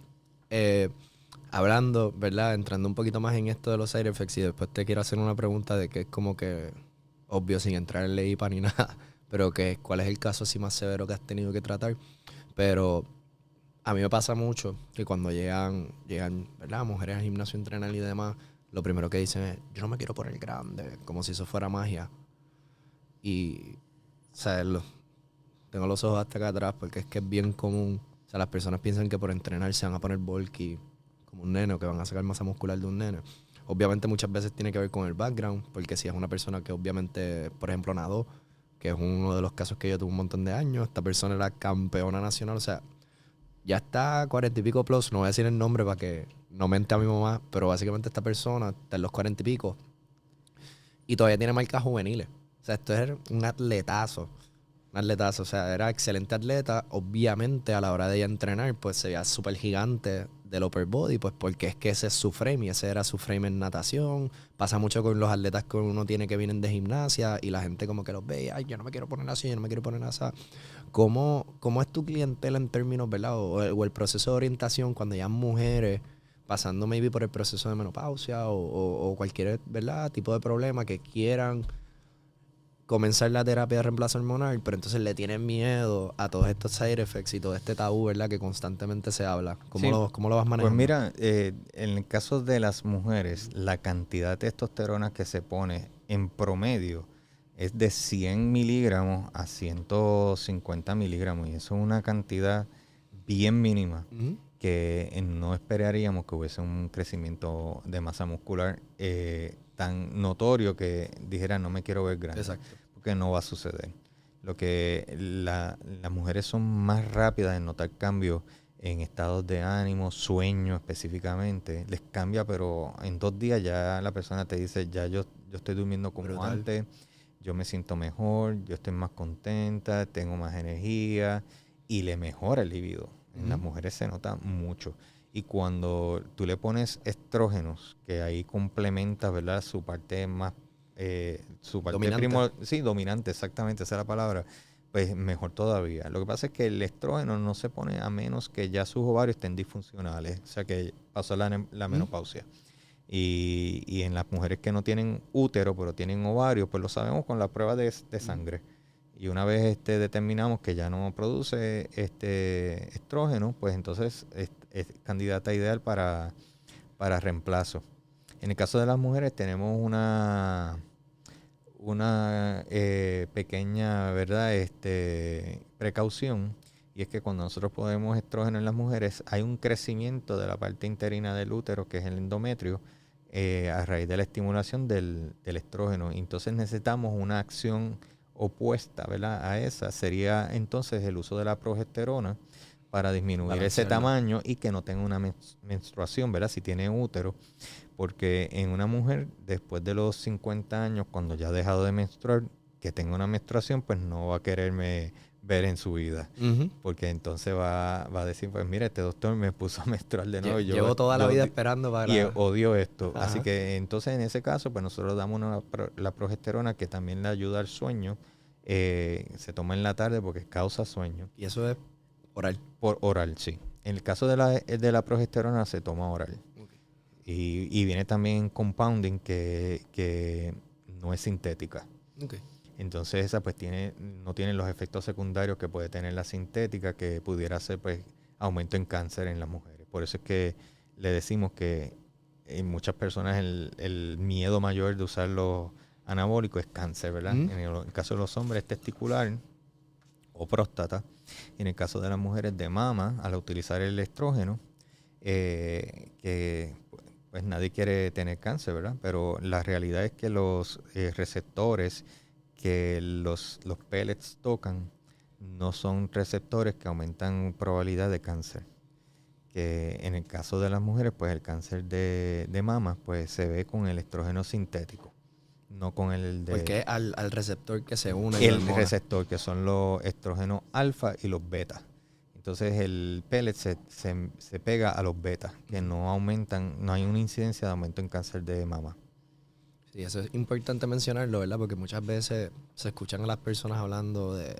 hablando, ¿verdad? Entrando un poquito más en esto de los side effects y después te quiero hacer una pregunta de que es como que obvio sin entrar en ley ni nada, pero que cuál es el caso así más severo que has tenido que tratar. Pero a mí me pasa mucho que cuando llegan, ¿verdad? Mujeres al gimnasio a entrenar y demás, lo primero que dicen es, yo no me quiero poner grande, como si eso fuera magia. Y, o sea, tengo los ojos hasta acá atrás porque es que es bien común. O sea, las personas piensan que por entrenar se van a poner bulky como un nene o que van a sacar masa muscular de un nene. Obviamente muchas veces tiene que ver con el background, porque si es una persona que obviamente, por ejemplo, nadó, que es uno de los casos que yo tuve un montón de años, esta persona era campeona nacional, o sea, ya está 40 y pico plus, no voy a decir el nombre para que no mente a mi mamá, pero básicamente esta persona está en los 40 y pico y todavía tiene marcas juveniles. O sea, esto es un atletazo. Un atletazo, o sea, era excelente atleta. Obviamente, a la hora de ella entrenar, pues se veía súper gigante del upper body, pues porque es que ese es su frame y ese era su frame en natación. Pasa mucho con los atletas que uno tiene que vienen de gimnasia y la gente como que los ve, ay, yo no me quiero poner así, yo no me quiero poner así. ¿Cómo es tu clientela en términos, ¿verdad? O el proceso de orientación cuando ya mujeres pasando maybe por el proceso de menopausia o cualquier, ¿verdad? Tipo de problema que quieran comenzar la terapia de reemplazo hormonal, pero entonces le tienen miedo a todos estos side effects y todo este tabú, ¿verdad? Que constantemente se habla. ¿Cómo, Sí, cómo lo vas manejando? pues mira, en el caso de las mujeres, la cantidad de testosterona que se pone en promedio es de 100 miligramos a 150 miligramos. Y eso es una cantidad bien mínima Ujú. que no esperaríamos que hubiese un crecimiento de masa muscular tan notorio que dijera no me quiero ver grande. Exacto. Porque no va a suceder. Lo que las mujeres son más rápidas en notar cambios en estados de ánimo, sueño específicamente. Les cambia, pero en 2 días ya la persona te dice, ya yo estoy durmiendo como Brutal. antes, yo me siento mejor, yo estoy más contenta, tengo más energía y le mejora el libido. En las mujeres se nota mucho. Y cuando tú le pones estrógenos, que ahí complementa, ¿verdad? Su parte más, su parte Dominante. sí, dominante, exactamente, esa es la palabra, pues mejor todavía. Lo que pasa es que el estrógeno no se pone a menos que ya sus ovarios estén disfuncionales, o sea que pasó la menopausia. Y en las mujeres que no tienen útero, pero tienen ovario, pues lo sabemos con la prueba de sangre. Y una vez determinamos que ya no produce estrógeno, pues entonces es candidata ideal para reemplazo. En el caso de las mujeres tenemos una pequeña, ¿verdad? Precaución, y es que cuando nosotros ponemos estrógeno en las mujeres hay un crecimiento de la parte interna del útero, que es el endometrio, a raíz de la estimulación del estrógeno. Entonces necesitamos una acción opuesta, ¿verdad? A esa sería entonces el uso de la progesterona para disminuir ese tamaño y que no tenga una menstruación, ¿verdad? Si tiene útero, porque en una mujer después de los 50 años, cuando ya ha dejado de menstruar, que tenga una menstruación, pues no va a quererme ver en su vida. Porque entonces va a decir, pues mira, este doctor me puso a menstruar de nuevo. Llevo toda la vida esperando para... Y odio esto. Ajá. Así que entonces en ese caso, pues nosotros damos la progesterona, que también le ayuda al sueño. Se toma en la tarde porque causa sueño. Y eso es oral. Por oral, sí. En el caso de la progesterona se toma oral. Okay. Y viene también compounding, que no es sintética. Okay. Entonces esa pues no tiene los efectos secundarios que puede tener la sintética, que pudiera ser pues aumento en cáncer en las mujeres. Por eso es que le decimos que en muchas personas el miedo mayor de usar los anabólicos es cáncer, ¿verdad? En el caso de los hombres es testicular o próstata. Y en el caso de las mujeres de mama, al utilizar el estrógeno, que pues nadie quiere tener cáncer, ¿verdad? Pero la realidad es que los receptores que los pellets tocan no son receptores que aumentan probabilidad de cáncer. Que en el caso de las mujeres, pues el cáncer de mama pues se ve con el estrógeno sintético, no con el de... Porque al receptor que se une. El receptor, que son los estrógenos alfa y los beta. Entonces el pellet se pega a los beta, que no aumentan, no hay una incidencia de aumento en cáncer de mama. Sí, eso es importante mencionarlo, ¿verdad? Porque muchas veces se escuchan a las personas hablando de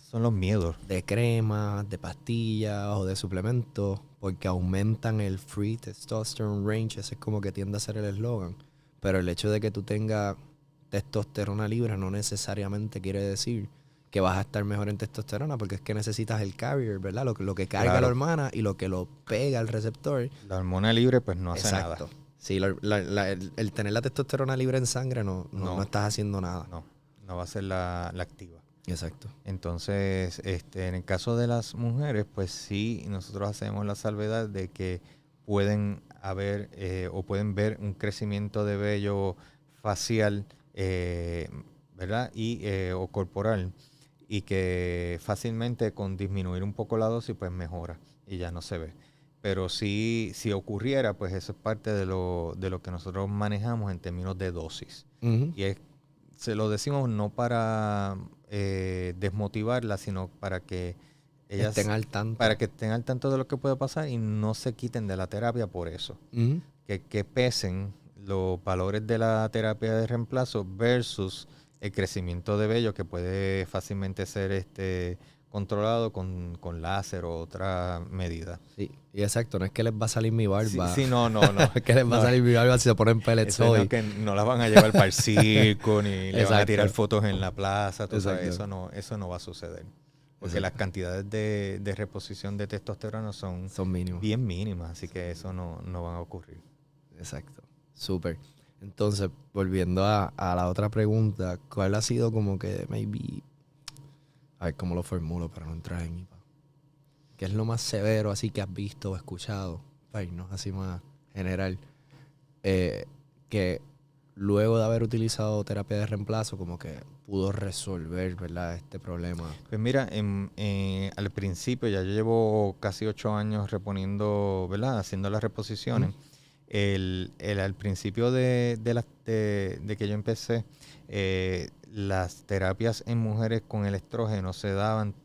son los miedos. De cremas, de pastillas o de suplementos, porque aumentan el free testosterone range. Ese es como que tiende a ser el eslogan. Pero el hecho de que tú tengas testosterona libre no necesariamente quiere decir que vas a estar mejor en testosterona, porque es que necesitas el carrier, ¿verdad? Lo que carga la hormona y lo que lo pega al receptor. La hormona libre pues no hace nada. Exacto. Sí, el tener la testosterona libre en sangre no estás haciendo nada. No va a ser la activa. Exacto. Entonces, en el caso de las mujeres, pues sí, nosotros hacemos la salvedad de que pueden haber o pueden ver un crecimiento de vello facial, ¿verdad? O corporal, y que fácilmente con disminuir un poco la dosis, pues mejora y ya no se ve. Pero si ocurriera, pues eso es parte de lo que nosotros manejamos en términos de dosis. Uh-huh. Y se lo decimos no para desmotivarla, sino para que ellas estén al tanto. Para que estén al tanto de lo que puede pasar y no se quiten de la terapia por eso. Uh-huh. Que pesen los valores de la terapia de reemplazo versus el crecimiento de vello, que puede fácilmente ser controlado con láser o otra medida. Sí, y exacto, no es que les va a salir mi barba. Sí, no. Es que les va a salir mi barba si se ponen pellets hoy. No, que no las van a llevar para el circo, ni le van a tirar fotos en la plaza, tú sabes, eso no va a suceder. Porque las cantidades de reposición de testosterona son mínimas. Bien mínimas, así que eso no va a ocurrir. Exacto, súper. Entonces, volviendo a la otra pregunta, ¿cuál ha sido como que maybe... A ver cómo lo formulo para no entrar en IPA. ¿Qué es lo más severo así que has visto o escuchado? Para irnos así más general. Que luego de haber utilizado terapia de reemplazo, como que pudo resolver, ¿verdad?, este problema. Pues mira, al principio, ya yo llevo casi 8 años reponiendo, ¿verdad?, haciendo las reposiciones. Al principio de que yo empecé, las terapias en mujeres con el estrógeno se daban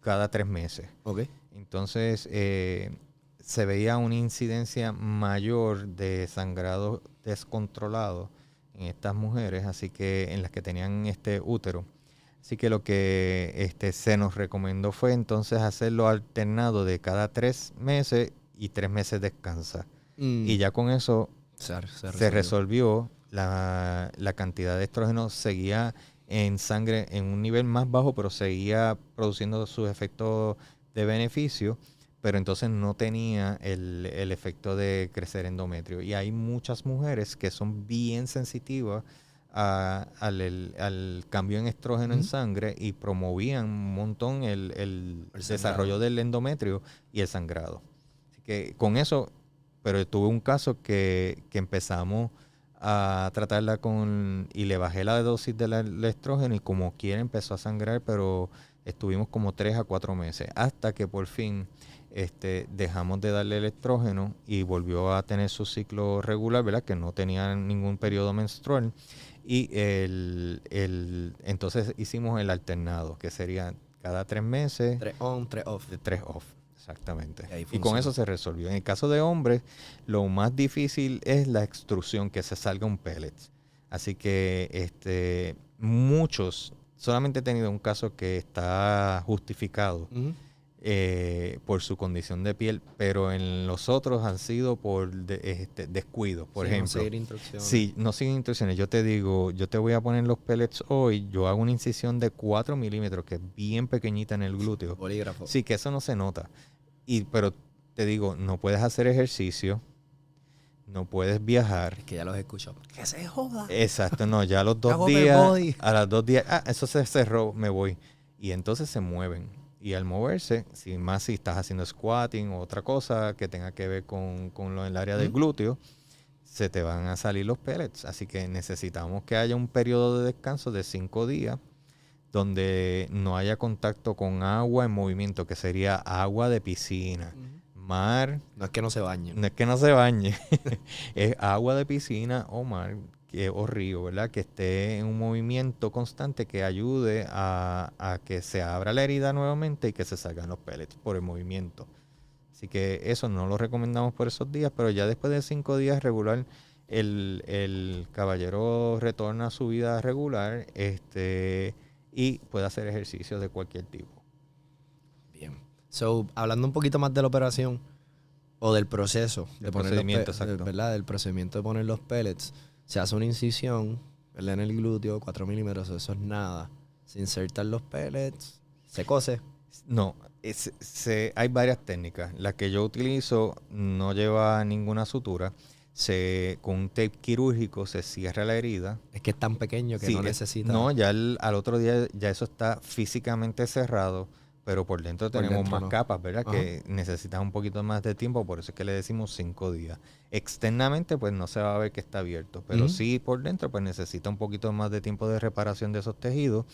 cada 3 meses. Okay. Entonces, se veía una incidencia mayor de sangrado descontrolado en estas mujeres, así que en las que tenían útero. Así que lo que se nos recomendó fue entonces hacerlo alternado de cada 3 meses y 3 meses descansa. Y ya con eso se resolvió. La cantidad de estrógeno seguía en sangre en un nivel más bajo, pero seguía produciendo sus efectos de beneficio, pero entonces no tenía el efecto de crecer endometrio. Y hay muchas mujeres que son bien sensitivas al cambio en estrógeno en sangre y promovían un montón el desarrollo del endometrio y el sangrado. Así que con eso, pero tuve un caso que empezamos a tratarla y le bajé la dosis del estrógeno y como quiera empezó a sangrar, pero estuvimos como 3 a 4 meses hasta que por fin dejamos de darle el estrógeno y volvió a tener su ciclo regular, ¿verdad? Que no tenía ningún periodo menstrual. Y entonces hicimos el alternado, que sería cada 3 meses. 3 on, 3 off. 3 off, exactamente. Y con eso se resolvió. En el caso de hombres, lo más difícil es la extrusión, que se salga un pellet. Así que muchos, solamente he tenido un caso que está justificado por su condición de piel, pero en los otros han sido por descuido, por ejemplo. No seguir instrucciones. Sí, no siguen instrucciones. Yo te digo, yo te voy a poner los pellets hoy, yo hago una incisión de 4 milímetros, que es bien pequeñita en el glúteo. Bolígrafo. Sí, que eso no se nota. Pero te digo, no puedes hacer ejercicio, no puedes viajar. Es que ya los escucho. ¡Que se joda! Exacto, no, ya a los 2 Hago días, body. a las 2 días, eso se cerró, me voy. Y entonces se mueven. Y al moverse, si estás haciendo squatting o otra cosa que tenga que ver con lo en el área del glúteo, se te van a salir los pellets. Así que necesitamos que haya un periodo de descanso de 5 días donde no haya contacto con agua en movimiento, que sería agua de piscina, mar. No es que no se bañen. No es que no se bañe, es agua de piscina o mar o río, ¿verdad? Que esté en un movimiento constante que ayude a que se abra la herida nuevamente y que se salgan los pellets por el movimiento. Así que eso no lo recomendamos por esos días, pero ya después de 5 días regular, el caballero retorna a su vida regular y puede hacer ejercicios de cualquier tipo. Bien. So, hablando un poquito más de la operación o del proceso de poner procedimiento, exacto. ¿verdad? Del procedimiento de poner los pellets, se hace una incisión, ¿verdad? En el glúteo, 4 milímetros, eso es nada. Se insertan los pellets, se cose. No, hay varias técnicas. La que yo utilizo no lleva ninguna sutura. Con un tape quirúrgico se cierra la herida. Es que es tan pequeño que no necesita... No, ya al otro día ya eso está físicamente cerrado, pero por dentro tenemos más capas, ¿verdad? Ajá. Que necesitas un poquito más de tiempo, por eso es que le decimos 5 días. Externamente, pues no se va a ver que está abierto, pero sí por dentro, pues necesita un poquito más de tiempo de reparación de esos tejidos,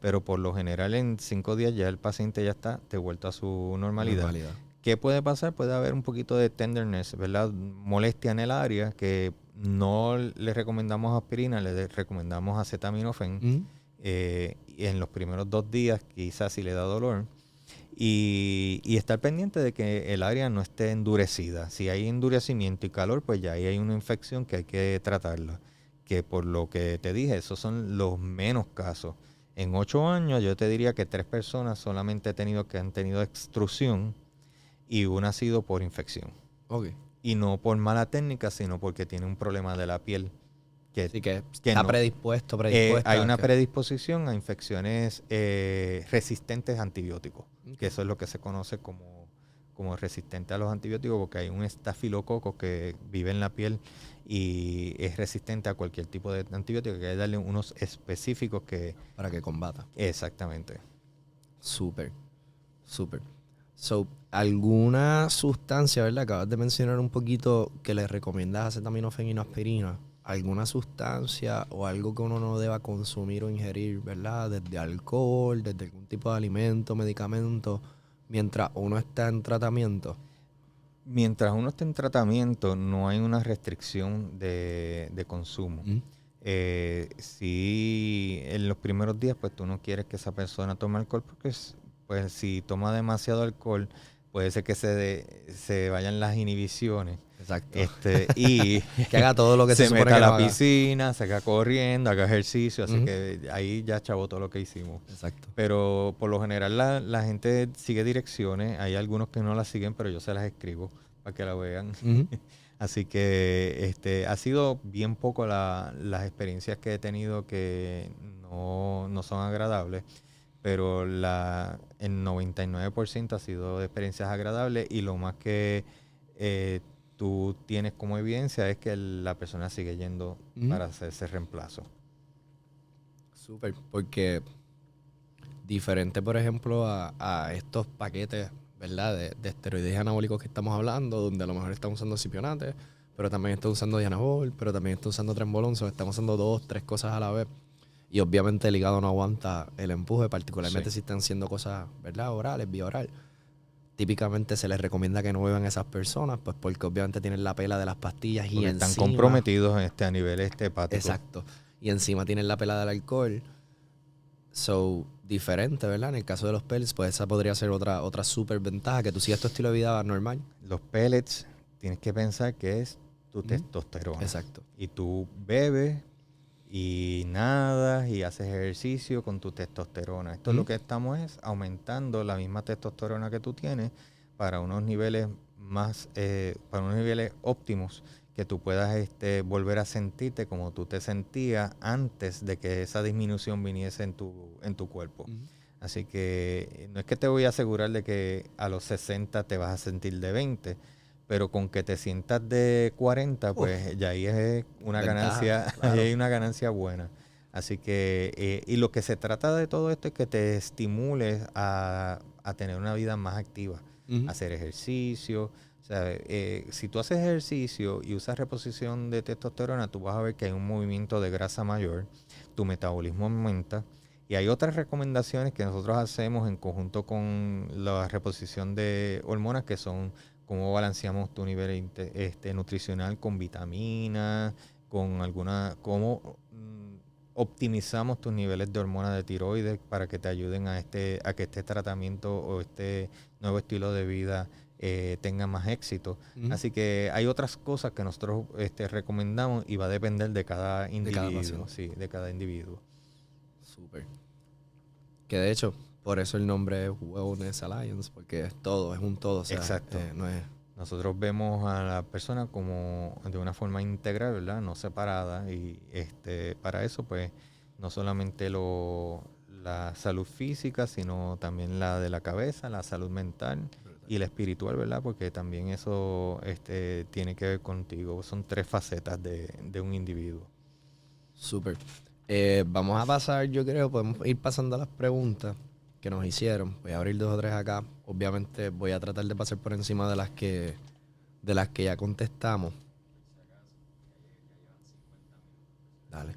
pero por lo general en 5 días ya el paciente ya está devuelto a su normalidad. ¿Qué puede pasar? Puede haber un poquito de tenderness, ¿verdad? Molestia en el área, que no le recomendamos aspirina, le recomendamos acetaminofén. Y en los primeros 2 días quizás si le da dolor. Y estar pendiente de que el área no esté endurecida. Si hay endurecimiento y calor, pues ya ahí hay una infección que hay que tratarla. Que por lo que te dije, esos son los menos casos. En 8 años yo te diría que 3 personas solamente han tenido extrusión y una ha sido por infección. Okay. Y no por mala técnica, sino porque tiene un problema de la piel. Que está no, predispuesto. Hay una predisposición a infecciones resistentes a antibióticos, que eso es lo que se conoce como resistente a los antibióticos, porque hay un estafilococo que vive en la piel y es resistente a cualquier tipo de antibiótico, que hay que darle unos específicos para que combata. Exactamente. Súper. So, ¿alguna sustancia, verdad? Acabas de mencionar un poquito que le recomiendas acetaminofén y no aspirina. ¿Alguna sustancia o algo que uno no deba consumir o ingerir, verdad? Desde alcohol, desde algún tipo de alimento, medicamento, mientras uno está en tratamiento. Mientras uno esté en tratamiento, no hay una restricción de consumo. Si en los primeros días, pues tú no quieres que esa persona tome alcohol, porque pues si toma demasiado alcohol, puede ser que se vayan las inhibiciones. Exacto. Y que haga todo lo que se supone meta que a la piscina, se haga corriendo, haga ejercicio, así que ahí ya chavó todo lo que hicimos. Exacto. Pero por lo general la gente sigue direcciones, hay algunos que no las siguen, pero yo se las escribo para que la vean. Así que ha sido bien poco las experiencias que he tenido que no son agradables, pero el 99% ha sido de experiencias agradables, y lo más que tú tienes como evidencia es que la persona sigue yendo para hacer ese reemplazo. Súper, porque diferente, por ejemplo, a estos paquetes, ¿verdad? De esteroides anabólicos que estamos hablando, donde a lo mejor están usando cipionate, pero también están usando dianabol, pero también están usando trenbolón, estamos usando 2, 3 cosas a la vez. Y obviamente el hígado no aguanta el empuje, particularmente si están haciendo cosas, ¿verdad? Orales, vía oral. Típicamente se les recomienda que no beban esas personas, pues porque obviamente tienen la pela de las pastillas porque y encima... están comprometidos a nivel hepático. Exacto. Y encima tienen la pela del alcohol. So, diferente, ¿verdad? En el caso de los pellets, pues esa podría ser otra súper ventaja, que tú sigas tu estilo de vida normal. Los pellets, tienes que pensar que es tu testosterona. Exacto. Y tú bebes y nadas y haces ejercicio con tu testosterona. Esto lo que estamos es aumentando la misma testosterona que tú tienes para unos niveles para unos niveles óptimos, que tú puedas volver a sentirte como tú te sentías antes de que esa disminución viniese en tu cuerpo. Así que no es que te voy a asegurar de que a los 60 te vas a sentir de 20, pero con que te sientas de 40, pues ya ahí es una ganancia, claro. ahí hay una ganancia buena. Así que, y lo que se trata de todo esto es que te estimules a tener una vida más activa, hacer ejercicio. O sea, si tú haces ejercicio y usas reposición de testosterona, tú vas a ver que hay un movimiento de grasa mayor, tu metabolismo aumenta. Y hay otras recomendaciones que nosotros hacemos en conjunto con la reposición de hormonas, que son cómo balanceamos tu nivel nutricional con vitaminas, con cómo optimizamos tus niveles de hormonas de tiroides para que te ayuden a que este tratamiento o este nuevo estilo de vida tenga más éxito. Así que hay otras cosas que nosotros recomendamos y va a depender de cada individuo. De cada individuo. Súper. Que de hecho, por eso el nombre es Wellness Alliance, porque es todo, es un todo. O sea, exacto. No es... Nosotros vemos a la persona como de una forma integral, ¿verdad? No separada. Y para eso, pues, no solamente la salud física, sino también la de la cabeza, la salud mental y la espiritual, ¿verdad? Porque también eso tiene que ver contigo. Son 3 facetas de un individuo. Súper. Vamos a pasar, yo creo, podemos ir pasando a las preguntas que nos hicieron. Voy a abrir 2 o 3 acá. Obviamente voy a tratar de pasar por encima de las que ya contestamos. Dale.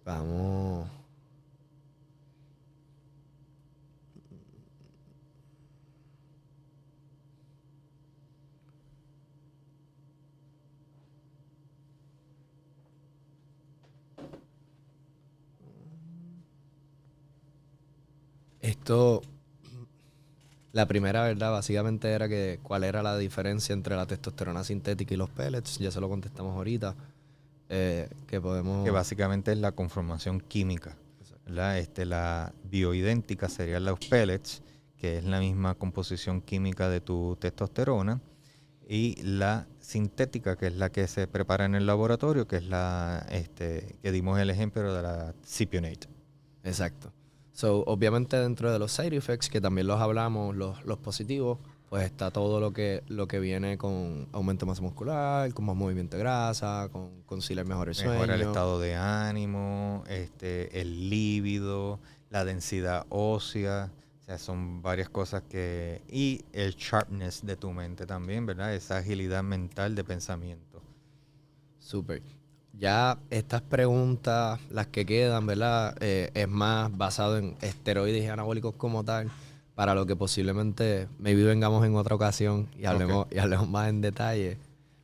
Vamos. Esto, la primera, ¿verdad? Básicamente era que cuál era la diferencia entre la testosterona sintética y los pellets. Ya se lo contestamos ahorita. Que podemos... Que básicamente es la conformación química, ¿verdad? La bioidéntica serían los pellets, que es la misma composición química de tu testosterona, y la sintética, que es la que se prepara en el laboratorio, que es la que dimos el ejemplo de la Cypionate. Exacto. So, obviamente dentro de los side effects, que también los hablamos, los positivos, pues está todo lo que viene con aumento de masa muscular, con más movimiento de grasa, con conciliar mejor el sueño. Mejora el estado de ánimo, el líbido, la densidad ósea. O sea, son varias cosas que... Y el sharpness de tu mente también, ¿verdad? Esa agilidad mental de pensamiento. Súper. Ya estas preguntas, las que quedan, ¿verdad? Es más basado en esteroides y anabólicos como tal, para lo que posiblemente maybe vengamos en otra ocasión y hablemos más en detalle,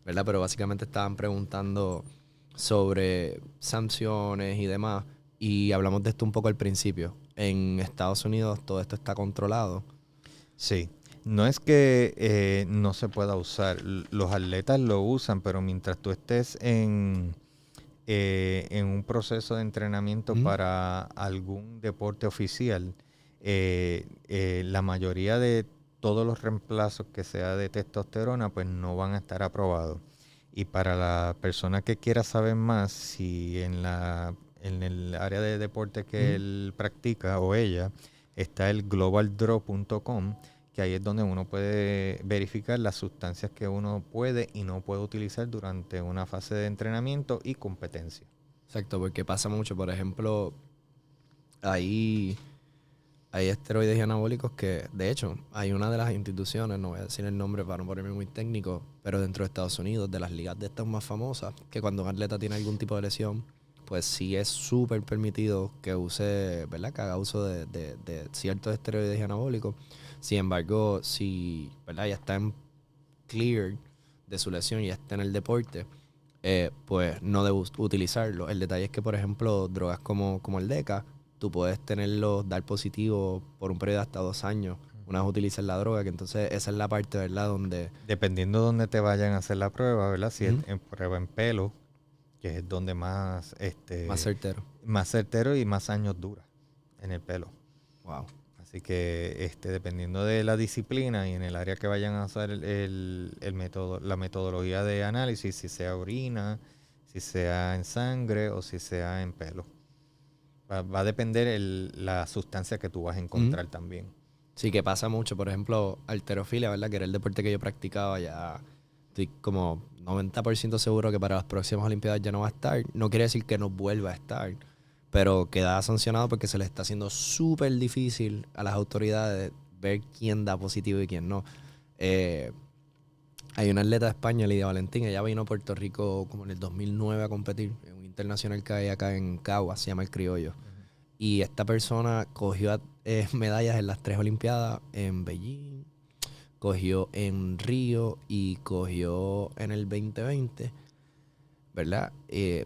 ¿verdad? Pero básicamente estaban preguntando sobre sanciones y demás, y hablamos de esto un poco al principio. En Estados Unidos todo esto está controlado. Sí. No es que no se pueda usar. Los atletas lo usan, pero mientras tú estés en un proceso de entrenamiento para algún deporte oficial, la mayoría de todos los reemplazos que sea de testosterona, pues no van a estar aprobados. Y para la persona que quiera saber más, si en el área de deporte que él practica o ella, está el globaldraw.com, que ahí es donde uno puede verificar las sustancias que uno puede y no puede utilizar durante una fase de entrenamiento y competencia. Exacto, porque pasa mucho. Por ejemplo, hay esteroides y anabólicos que, de hecho, hay una de las instituciones, no voy a decir el nombre para no ponerme muy técnico, pero dentro de Estados Unidos, de las ligas de estas más famosas, que cuando un atleta tiene algún tipo de lesión, pues sí es súper permitido que use, ¿verdad? Que haga uso de ciertos esteroides y anabólicos. Sin embargo, si, ¿verdad? Ya está en clear de su lesión y ya está en el deporte, pues no debe utilizarlo. El detalle es que, por ejemplo, drogas como el DECA, tú puedes tenerlo, dar positivo por un periodo de hasta 2 años una vez utilizas la droga, que entonces esa es la parte, ¿verdad? Donde... Dependiendo de dónde te vayan a hacer la prueba, ¿verdad? Si es en prueba en pelo, que es donde más... más certero. Más certero y más años dura en el pelo. Wow. Así que dependiendo de la disciplina y en el área que vayan a usar el método, la metodología de análisis, si sea orina, si sea en sangre o si sea en pelo. Va a depender la sustancia que tú vas a encontrar también. Sí, que pasa mucho. Por ejemplo, halterofilia, ¿verdad? Que era el deporte que yo practicaba. Ya estoy como 90% seguro que para las próximas Olimpiadas ya no va a estar. No quiere decir que no vuelva a estar, pero queda sancionado porque se le está haciendo súper difícil a las autoridades ver quién da positivo y quién no. Hay una atleta de España, Lidia Valentín. Ella vino a Puerto Rico como en el 2009 a competir en un internacional que hay acá en Caguas, se llama El Criollo. Y esta persona cogió medallas en las 3 Olimpiadas, en Beijing, cogió en Río y cogió en el 2020, ¿verdad?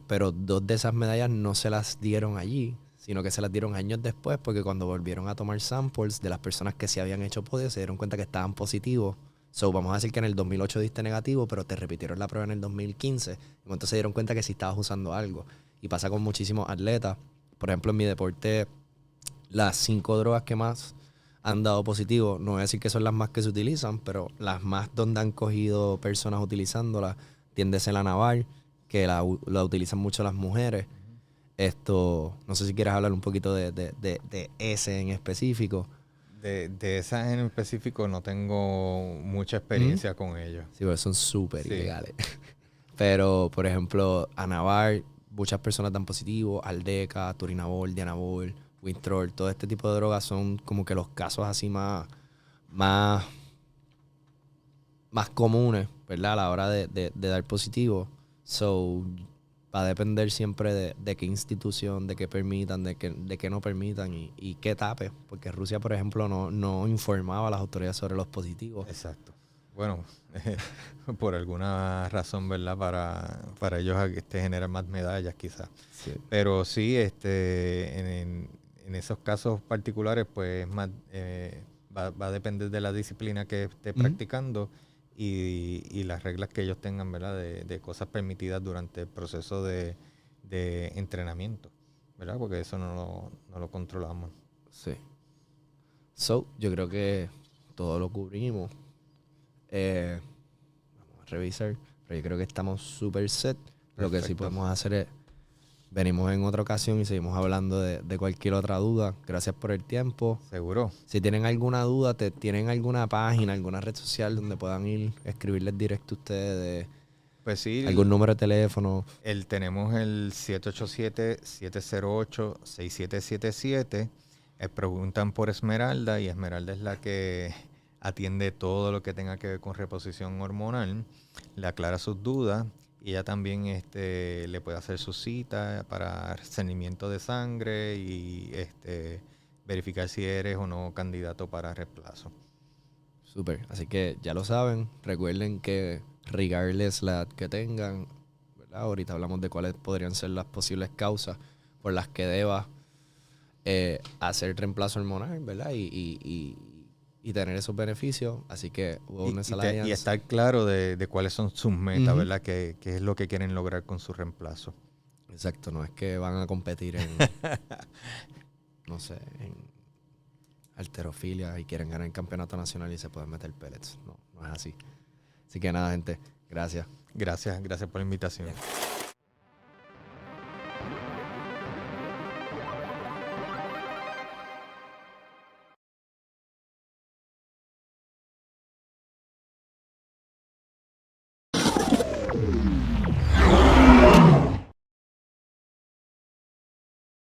Pero 2 de esas medallas no se las dieron allí, sino que se las dieron años después, porque cuando volvieron a tomar samples de las personas que se habían hecho podio, se dieron cuenta que estaban positivos. So, vamos a decir que en el 2008 diste negativo, pero te repitieron la prueba en el 2015. Y entonces se dieron cuenta que sí estabas usando algo. Y pasa con muchísimos atletas. Por ejemplo, en mi deporte, las 5 drogas que más han dado positivo, no voy a decir que son las más que se utilizan, pero las más donde han cogido personas utilizándolas, tiende a ser la Naval, que la utilizan mucho las mujeres. No sé si quieres hablar un poquito de ese en específico. De esas en específico no tengo mucha experiencia con ellos. Sí, porque son súper ilegales. Pero, por ejemplo, Anavar, muchas personas dan positivo, Aldeca, Turinabol, Dianabol, Winstrol, todo este tipo de drogas son como que los casos así más comunes, ¿verdad? A la hora de dar positivo. So, va a depender siempre de qué institución, de qué permitan, de qué no permitan y qué tape. Porque Rusia, por ejemplo, no informaba a las autoridades sobre los positivos. Exacto. Bueno, por alguna razón, ¿verdad? Para ellos generan más medallas quizás. Sí. Pero sí, en esos casos particulares, pues más va a depender de la disciplina que esté practicando y las reglas que ellos tengan, ¿verdad? De cosas permitidas durante el proceso de entrenamiento, ¿verdad? Porque eso no lo controlamos. Sí. So, yo creo que todo lo cubrimos. Vamos a revisar, pero yo creo que estamos súper set. Perfecto. Lo que sí podemos hacer es venimos en otra ocasión y seguimos hablando de cualquier otra duda. Gracias por el tiempo. Seguro. Si tienen alguna duda, tienen alguna página, alguna red social donde puedan ir, escribirles directo a ustedes, pues sí, algún número de teléfono. Tenemos el 787-708-6777. Preguntan por Esmeralda y Esmeralda es la que atiende todo lo que tenga que ver con reposición hormonal, le aclara sus dudas y ella también le puede hacer su cita para cernimiento de sangre y verificar si eres o no candidato para reemplazo. Súper, así que ya lo saben, recuerden que regardless la edad que tengan, ¿verdad? Ahorita hablamos de cuáles podrían ser las posibles causas por las que deba hacer reemplazo hormonal, ¿verdad? Y tener esos beneficios. Así que Wellness Alliance. Y estar claro de cuáles son sus metas, ¿verdad? ¿Qué es lo que quieren lograr con su reemplazo? Exacto, no es que van a competir en, no sé, en halterofilia y quieren ganar el campeonato nacional y se pueden meter pellets. No es así. Así que nada, gente, gracias. Gracias por la invitación. Bien.